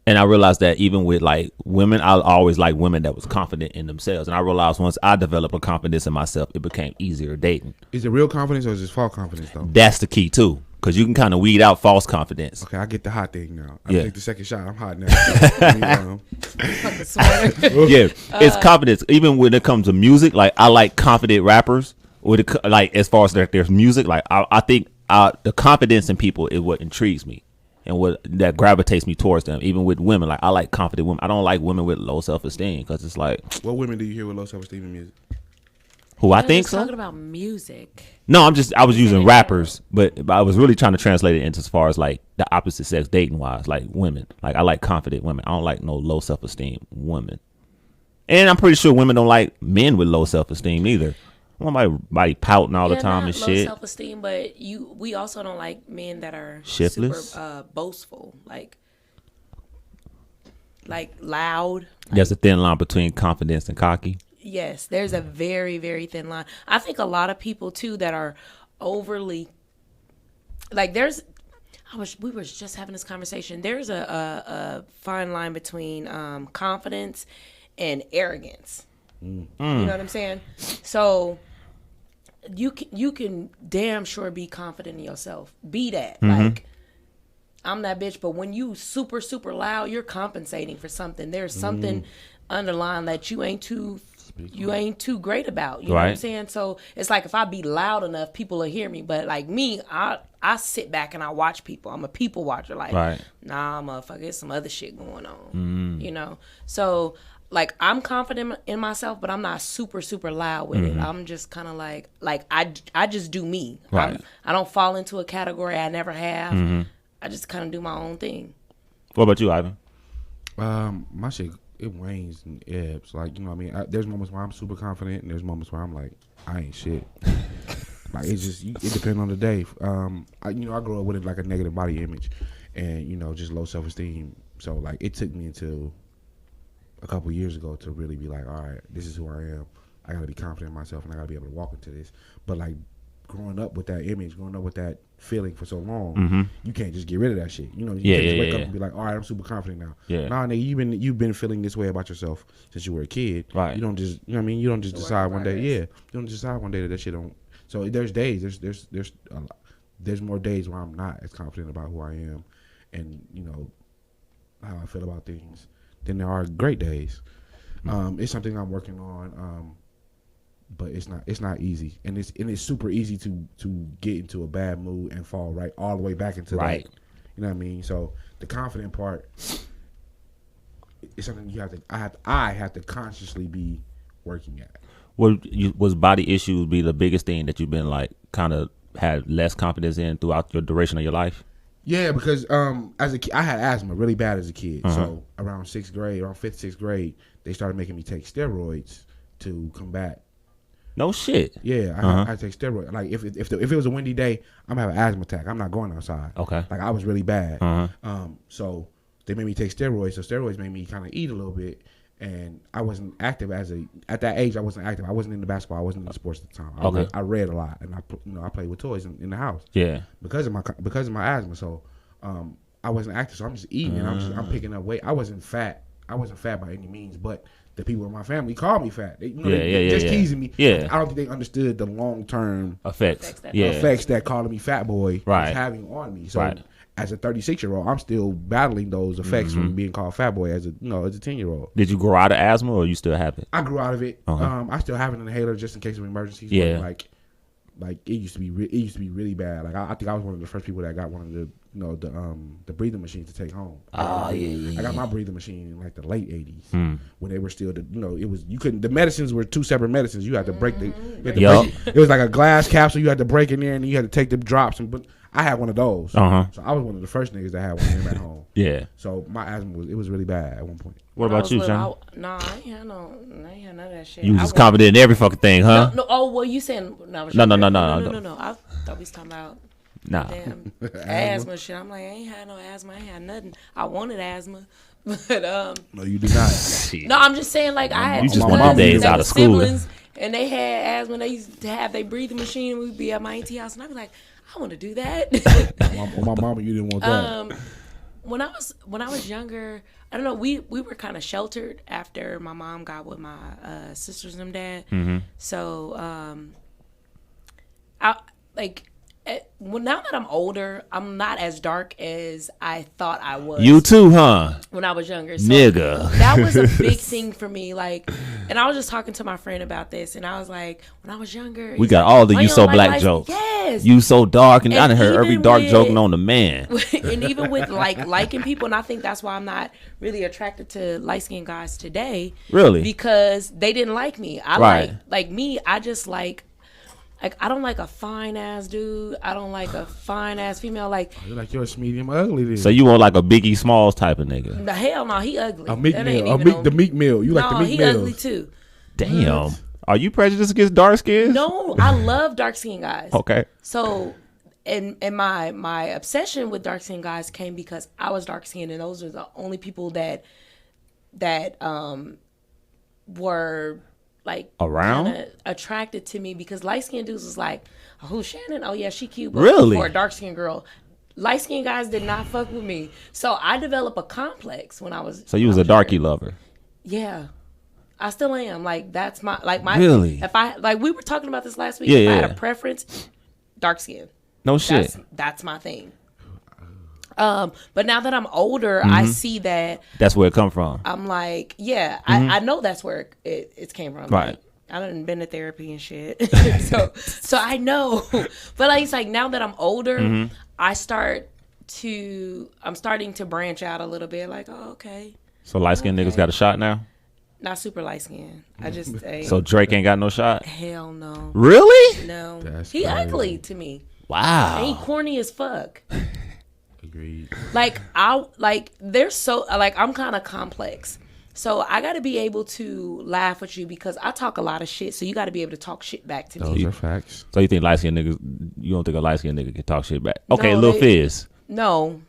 And I realized that even with like women, I always like women that was confident in themselves. And I realized once I developed a confidence in myself, it became easier dating. Is it real confidence or is it false confidence though? That's the key too, because you can kind of weed out false confidence. Okay, I get the hot thing now. I Yeah. take the second shot. I'm hot now. Fucking sweater. Yeah, it's confidence. Even when it comes to music, like I like confident rappers. With like as far as there's music, like I think the confidence in people is what intrigues me. And what that gravitates me towards them, even with women. Like I like confident women. I don't like women with low self esteem because it's like What women do you hear with low self esteem in music? who I We're think just so. talking about music. No, I was using rappers, but I was really trying to translate it into as far as like the opposite sex dating wise, like women. Like I like confident women. I don't like no low self esteem women. And I'm pretty sure women don't like men with low self esteem either. I don't want my pouting all the time and low shit. self-esteem, but we also don't like men that are Shiftless? super boastful, like loud. There's a thin line between confidence and cocky. Yes, there's a very, very thin line. I think a lot of people too that are overly like we were just having this conversation. There's a fine line between confidence and arrogance. You know what I'm saying? So you can damn sure be confident in yourself. Be that. Like I'm that bitch, but when you super, super loud, you're compensating for something. There's something underlying that you ain't too you ain't too great about. You know what I'm saying? So it's like if I be loud enough, people will hear me. But like me, I sit back and I watch people. I'm a people watcher. Like, nah, motherfucker, there's some other shit going on. You know? So like I'm confident in myself, but I'm not super, super loud with it. I'm just kind of like I just do me. I don't fall into a category I never have. I just kind of do my own thing. What about you, Ivan? My shit, it wanes and ebbs. Like, you know what I mean? There's moments where I'm super confident, and there's moments where I'm like, I ain't shit. Like, it depends on the day. I grew up with like a negative body image and, you know, just low self-esteem. So, like, it took me until a couple years ago to really be like, all right, this is who I am. I got to be confident in myself, and I got to be able to walk into this. But, like, growing up with that image, growing up with that feeling for so long, you can't just get rid of that shit. You know, you can't just wake up and be like, all right, I'm super confident now. Nah, nigga, you've been feeling this way about yourself since you were a kid. Right. You don't just, you know what I mean? You don't just decide one day. Yeah. You don't decide one day that shit don't. So there's days, there's more days where I'm not as confident about who I am and, you know, how I feel about things than there are great days. It's something I'm working on. But it's not easy, and it's super easy to get into a bad mood and fall right all the way back into that. You know what I mean? So the confident part is something I have to consciously be working at. Was body issues be the biggest thing that you've been like kind of had less confidence in throughout your duration of your life? Yeah, because as a kid, I had asthma really bad as a kid. So around 5th, 6th grade, they started making me take steroids to combat. No shit. Yeah, I take steroids. Like if it was a windy day, I'm gonna have an asthma attack. I'm not going outside. Okay. Like I was really bad. So they made me take steroids. So steroids made me kind of eat a little bit, and I wasn't active at that age. I wasn't active. I wasn't into basketball. I wasn't into sports at the time. I read a lot, and I played with toys in the house. Yeah. Because of my asthma. So I wasn't active. So I'm just eating, and I'm picking up weight. I wasn't fat. I wasn't fat by any means, but the people in my family called me fat. They, just teasing me. Yeah. I don't think they understood the long-term effects that calling me fat boy was having on me. So as a 36-year-old, I'm still battling those effects from being called fat boy as a 10-year-old. Did you grow out of asthma, or you still have it? I grew out of it. I still have an inhaler just in case of emergencies. Yeah. But like it used to be really bad. Like I think I was one of the first people that got one of the breathing machines to take home. I got my breathing machine in like the late 80s when they were still you couldn't, the medicines were two separate medicines. You had to break it was like a glass capsule you had to break in there, and you had to take the drops, but I had one of those. So I was one of the first niggas that had one of them at home. Yeah. So my asthma was really bad at one point. What about you, John? I ain't had none of that shit. You was just confident in every fucking thing, huh? No. Oh, well, you saying no? No. I thought we was talking about damn asthma shit. I'm like, I ain't had no asthma. I ain't had nothing. I wanted asthma, but no, you did not. No, I'm just saying, like I had you just want the days out of school, and they had asthma. They used to have their breathing machine. We'd be at my auntie house, and I'd be like, I want to do that. My mama, you didn't want that. When I was younger, I don't know. We were kind of sheltered after my mom got with my sisters and dad. So now that I'm older, I'm not as dark as I thought I was. You too, huh? When I was younger, so nigga. That was a big thing for me. Like, and I was just talking to my friend about this, and I was like, when I was younger, we got all the "you so black" jokes. Yes, you so dark, and I done heard every dark joke known to man. And even with liking people, and I think that's why I'm not really attracted to light skinned guys today. Really, because they didn't like me. I I just like I don't like a fine ass dude. I don't like a fine ass female. Like you're like you're a medium ugly. Then. So you want like a Biggie Smalls type of nigga? The hell no, he ugly. A Meek Mill. The Meek Mill. You like the Meek Mill? No, he ugly too. Damn. Are you prejudiced against dark skins? No, I love dark skinned guys. Okay. So, and my obsession with dark skinned guys came because I was dark skinned, and those are the only people that were like around attracted to me, because light skinned dudes was like, oh, who's Shannon? Oh yeah, she cute. But really? For a dark skinned girl, light skinned guys did not fuck with me. So I developed a complex when I was. So you was a darky lover? Yeah, I still am. Like that's my Really? If I we were talking about this last week. If I had a preference, dark skin. No shit. That's my thing. But now that I'm older, I see that. That's where it come from. I'm like, yeah, I know that's where it came from. Right. Like, I done been to therapy and shit. so I know. But like, it's like now that I'm older, I'm starting to branch out a little bit. Like, oh, okay. So light skinned niggas got a shot now? Not super light skinned. I just say. So Drake ain't got no shot? Hell no. Really? No. That's He crazy. ugly to me. Wow. And he corny as fuck. Agreed. Like there's so like I'm kind of complex. So I got to be able to laugh with you because I talk a lot of shit. So you got to be able to talk shit back to Those me. are facts. So you think light skinned niggas, you don't think a light skinned nigga can talk shit back? Okay, No, Lil Fizz. No.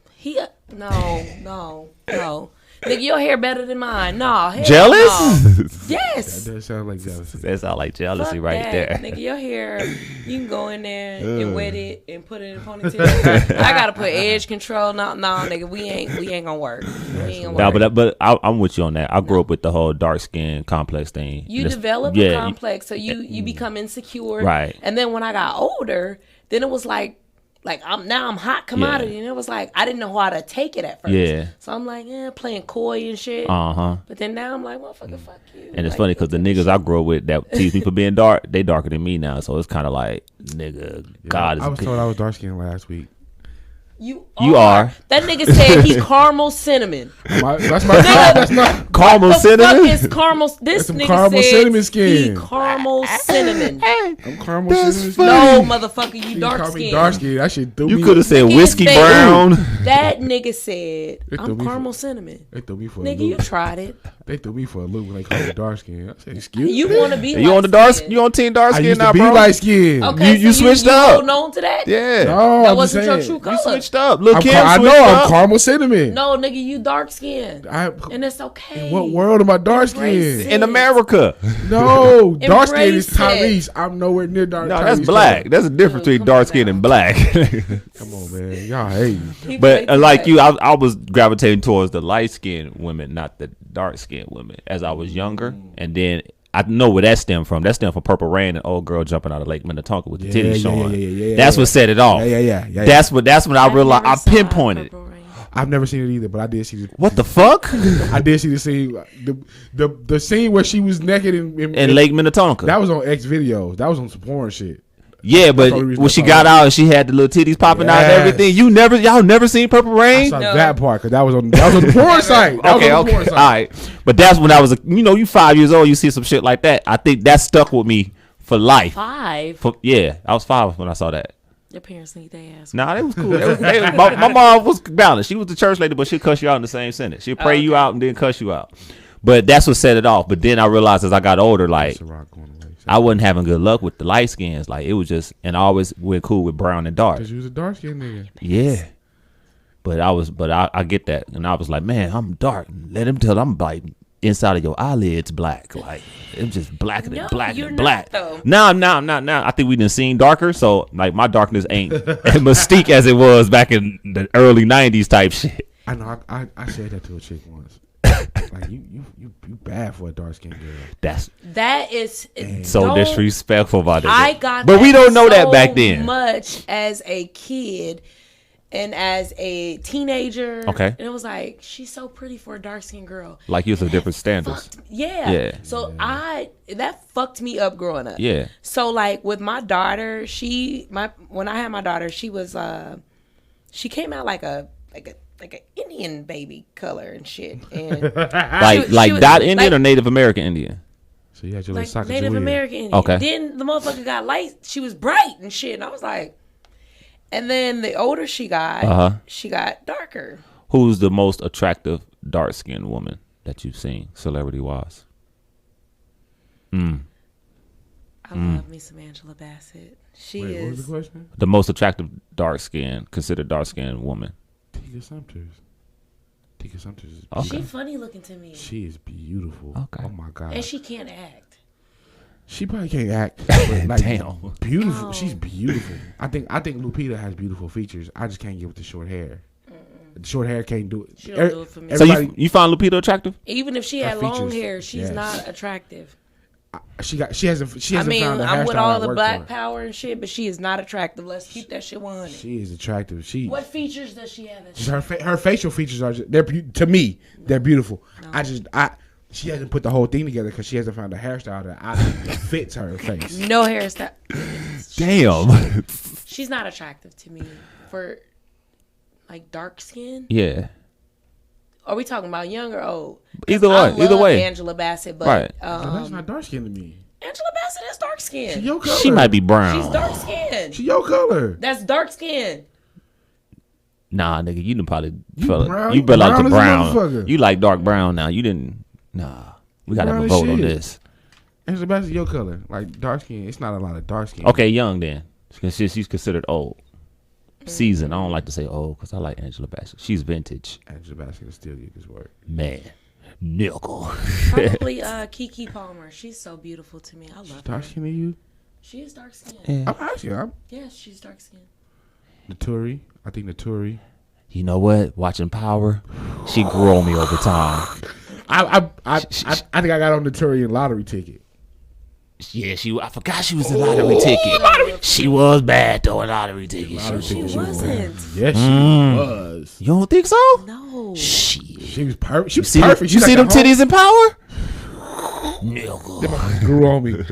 No. Nigga, your hair better than mine. No. Hell Jealous? No. Yes. That sounds like jealousy. That sound like jealousy Fuck right that. there. Nigga, your hair, you can go in there and wet it and put it in a ponytail. I gotta put edge control. No, nigga, we ain't gonna work. We ain't gonna work. But I'm with you on that. I grew up with the whole dark skin complex thing. You This- develop a complex, so you become insecure. Right. And then when I got older, then it was like I'm hot commodity, and it was like I didn't know how to take it at first. Yeah. So I'm like, playing coy and shit. Uh-huh. But then now I'm like, motherfucker, fuck you. And it's Like, funny because the niggas I grew up with that tease me for being dark, they darker than me now. So it's kind of like, nigga, God is I was told I was dark skinned last week. You are. That nigga said he's caramel cinnamon. That's my caramel What the cinnamon. fuck is caramel? This some nigga caramel said cinnamon skin. he caramel cinnamon. I'm caramel cinnamon. No, motherfucker, you dark Call me skin. dark skin. That shit threw You me. could have said Nigga, whiskey they- brown. That nigga said It threw I'm me caramel cinnamon. They threw me for a Nigga, you loop. tried it. They threw me for a loop when they called me dark skin. I said, excuse me. You want to be? You on the dark? You on team dark I skin used now, to be bro? light skin. Okay, You so switched up. Holding on to that? Yeah. No, That I'm just wasn't your saying. true color. You switched up. Lil' Kim I switched know. up. I'm caramel cinnamon. No, nigga, you dark skinned, I, and it's okay. in what world am I dark Embrace skin? it. In America. No, dark skin is Embrace it. Tyrese. I'm nowhere near dark. No, Tyrese that's black. color. That's the difference between come dark on skin now. and black. Come on, man. Y'all hate me. People But hate like that. you, I was gravitating towards the light skinned women, not the dark skinned women, as I was younger. And then I know where that stemmed from. That stemmed from Purple Rain and old girl jumping out of Lake Minnetonka with the titties showing. Yeah, That's what set it off. Yeah. That's when I I've realized. never I saw pinpointed it. Purple Rain. I've never seen it either, but I did see the. What the fuck? I did see the scene. The scene where she was naked In Lake Minnetonka. That was on X videos. That was on some porn shit. Yeah, but the only reason when I she saw got it. out and she had the little titties popping out and Yes. everything, y'all never seen Purple I Rain? saw No. that part because that was on the porn site. That was Okay, on the porn okay, site. all right. But that's when I was, you 5 years old, you see some shit like that. I think that stuck with me for life. 5. Yeah, I was 5 when I saw that. Your parents need their ass. Nah, it was cool. My mom was balanced. She was the church lady, but she'd cuss you out in the same sentence. She'd pray you out and then cuss you out. But that's what set it off. But then I realized as I got older, like, Ciroc going away. I wasn't having good luck with the light skins. Like, it was just, and I always went cool with brown and dark. Because you was a dark skinned nigga. Yeah. But I get that. And I was like, man, I'm dark. Let him tell I'm like inside of your eyelids black. Like, it's just blacker than No, black you're and not, black. though. Now. I think we done seen darker. So, like, my darkness ain't as mystique as it was back in the early 90s type shit. I know. I said that to a chick once. Like you bad for a dark skinned girl. That's That is so don't- disrespectful about it. I got But we that don't know that so back then. much as a kid and as a teenager. Okay. And it was like, she's so pretty for a dark skinned girl. Like, you was a different standards. Yeah. So that fucked me up growing up. Yeah. So like with my daughter, when I had my daughter, she was she came out like a Indian baby color and shit. And Like she was- dot Indian like- or Native American Indian? So you had your like little Native Sacagawea. American Indian. Okay. Then the motherfucker got light. She was bright and shit. And I was like, and then the older she got, she got darker. Who's the most attractive dark skinned woman that you've seen, celebrity wise? I love me some Angela Bassett. She Wait, what was is. the question? The most attractive considered dark skinned woman. Tika Sumpters. Tika Sumpters is Okay. She funny looking to me. She is beautiful. Okay. Oh my god. And she can't act. She probably can't act. But like, Damn. beautiful. Oh. She's beautiful. I think Lupita has beautiful features. I just can't get with the short hair. The short hair can't do it. She don't do it for me. So Everybody, you find Lupita attractive? Even if she Her had long features, hair, she's yes. not attractive. She hasn't I mean, found a I'm with hairstyle all that the works black for her. power and shit, but she is not attractive. Let's keep that shit 100. She is attractive. What features does she have? Just her facial features are to me they're beautiful. No. She hasn't put the whole thing together because she hasn't found a hairstyle that fits her face. No hairstyle. Damn. She's not attractive to me for like dark skin. Yeah. Are we talking about young or old? 'Cause Either I way. Either love way. Angela Bassett, but Right. That's not dark skin to me. Angela Bassett is dark She skin. your color. She might be brown. She's dark skin. She your color. That's dark skin. Nah, nigga, you done probably You felt brown- you you better like the brown as a brown. motherfucker. You like dark brown now. You didn't. Nah, we gotta have brown a as vote on shit. this. Angela Bassett your color. Like dark skin. It's not a lot of dark skin. Okay, young then. She's considered old. Seasoned. I don't like to say old because I like Angela Bassett. She's vintage. Angela Bassett will still get this word. Man, nickel. Probably Keke Palmer. She's so beautiful to me. I love her. Dark skin to you? She is dark skin. Yeah. I'm asking. I'm Yes, she's dark skin. Naturi. I think Naturi. You know what? Watching Power, she grew on me over time. I think I got on Naturi in lottery ticket. Yeah, I forgot she was a lottery ticket. She was bad though, a lottery ticket. She wasn't. Yes, she was. You don't think so? No. Shit. She was perfect. She was See perfect. you see them titties in Power? Them Nigga. motherfuckers grew on me.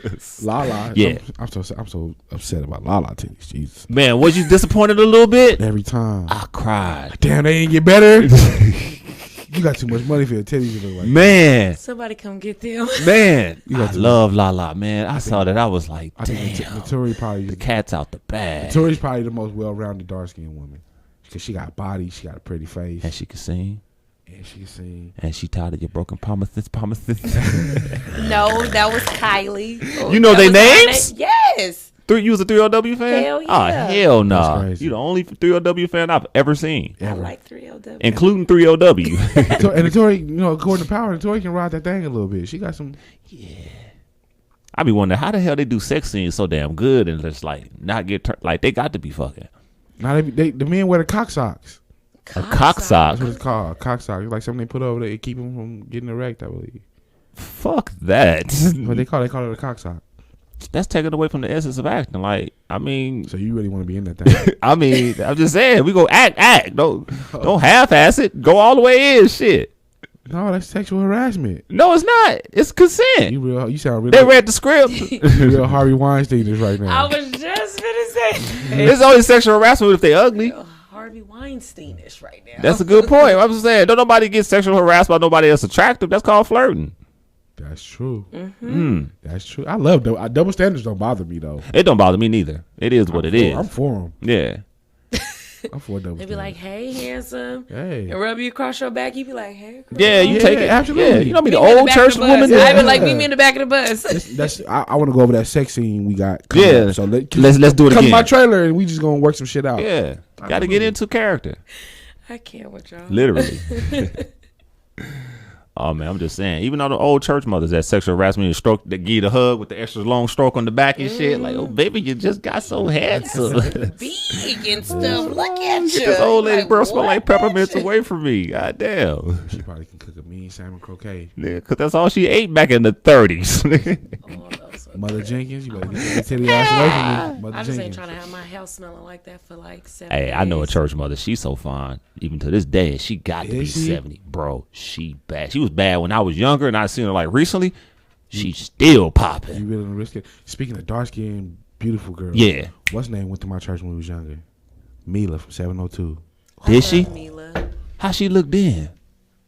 Lala. Yeah. I'm so upset about Lala titties. Jesus. Man, was you disappointed a little bit? Every time. I cried. Damn, they ain't get better. You got too much money for your titties. To look like Man, Somebody come get them. man. You got I to- love Lala, man. I saw that. I was like, I think damn. Naturi probably The cat's out the bag. Naturi's probably the most well-rounded dark-skinned woman because she got body, she got a pretty face, And she can sing. and she can sing. And she tired of your broken promises. No, that was Kylie. You know That they was our names? name. Yes. You was a 3LW fan? Hell Oh, yeah. hell no. That's crazy. You the only 3LW fan I've ever seen. I Ever. like 3LW. Including 3LW. And Naturi, you know, according to Power, Naturi can ride that thing a little bit. She got some. I be wondering how the hell they do sex scenes so damn good and just like not get like they got to be fucking. Now the men wear the cock socks. A cock sock. That's what it's called. A cock sock. It's like something they put over there to keep them from getting erect, I believe. Fuck that. But they call it a cock sock. That's taken away from the essence of acting. Like, I mean, So you really want to be in that thing? I'm just saying, we go act. Don't half-ass it. Go all the way in. Shit. No, that's sexual harassment. No, it's not. It's consent. You sound really. They read the script. you real Harvey Weinstein is right I now. was just gonna say It's only sexual harassment if they ugly. Harvey Weinstein is right now. That's a good point. I'm just saying, don't nobody get sexual harassed by nobody else attractive. That's called flirting. That's true. Mm. That's true. I love double standards. Don't bother me though. It don't bother me neither. It is what it is. I'm for them. Yeah. I'm for double They be like, standards. "Hey, handsome," Hey. and rub you across your back. You be like, "Hey, girl." Yeah, you Yeah, take it. absolutely. Yeah, you know me, the Meet me in old back of church the bus. woman. I be Yeah. like, "Meet me in the back of the bus." That's I want to go over that sex scene we got. coming Yeah. up. So Let's do it come to my again. trailer and we just gonna work some shit out. Yeah, got to get into character. I can't with y'all. Literally. Oh man, I'm just saying. Even though the old church mothers that sexual harassment and stroke, that give you the hug with the extra long stroke on the back and shit. Like, oh baby, you just got so handsome. Big and stuff. Look at you. Get this old lady Like, breath smell like what? peppermints away from me. God damn. She probably can cook a mean salmon croquet. Yeah, cause that's all she ate back in the 30s. Oh, that's so Mother great. Jenkins, you better get your titty ass away from me. Mother I just ain't Jenkins. trying to have my house smelling like that for like 7 Hey, I know a days. church mother. She's so fine. Even to this day, she got to be Is she? 70. Bro, she bad. She was bad when I was younger and I seen her like recently. She's still You popping. really gonna risk it? Speaking of dark skinned, beautiful girls. Yeah. What's her name went to my church when we was younger? Mila from 702. I Did she? love Mila. How she looked then?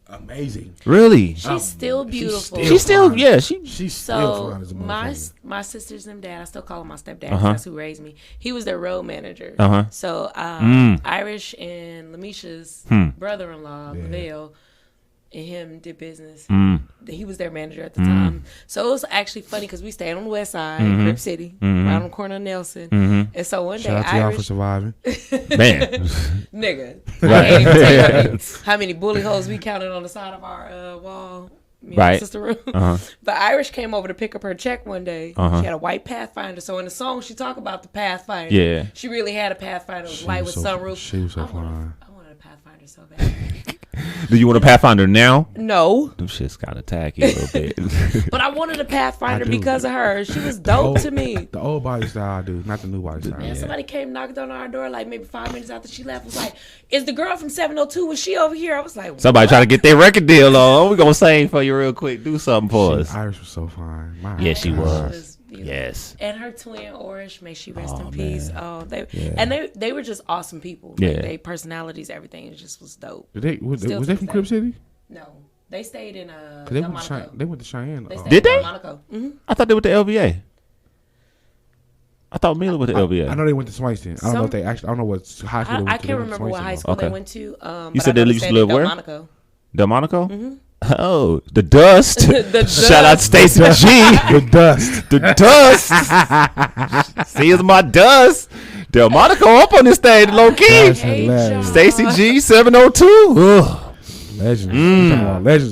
Amazing. Really? She's still beautiful. She's still, fine. yeah, she. She's still So fine as a my motherfucker. my sisters and dad, I still call him my stepdad. 'Cause Uh-huh. That's who raised me. He was their road manager. Uh-huh. So Irish and Lamisha's brother-in-law, Lavelle, and him did business. He was their manager at the time. So it was actually funny because we stayed on the west side, Crip City, right on the corner of Nelson. And so one day, Shout out to y'all for Irish surviving. Man. nigga, I can't even tell you how many bully holes we counted on the side of our wall. Me and my Right. sister room. Uh-huh. But Irish came over to pick up her check one day. Uh-huh. She had a white Pathfinder. So in the song, she talk about the Pathfinder. Yeah. she really had a Pathfinder. It was light with so- sunroof. she was so fine. I wanted a Pathfinder so bad. Do you want a Pathfinder now? No, Them shit's kind of tacky a little bit. but I wanted a Pathfinder I do. because of her. She was dope to me. The old body style, I do, not the new body style. And somebody came knocked on our door like maybe 5 minutes after she left. Was like, "Is the girl from 702? Was she over here?" I was like, Somebody trying to get their record deal on. We gonna sing for you real quick. Do something for us. Iris was so fine. My Yeah, she God. was. beautiful. Yes. And her twin Orish, may she rest in Oh, peace. man. Oh, Yeah. and they were just awesome people. Yeah. Like, they personalities, everything just was dope. Was Still they to from this Crib day. City? No, they stayed in They Del went, to Monaco. they went to Cheyenne. They stayed Did in they? Del Monaco. Mm-hmm. I thought they went to LVA. I thought Mila went to LVA. I know they went to Swanston. I don't know if they actually. I don't know what high school they went I to. can't remember what high school Okay. they went to. You But said I know they used to stayed live in Del where? Monaco. Del Monaco? Mm-hmm. Oh, the dust. The Shout out dust. Stacey G. The dust. The dust. See, it's my dust. Del Monaco up on this stage, low key. That's hilarious. Hey, Stacey G 702. Ugh. Legends. Legends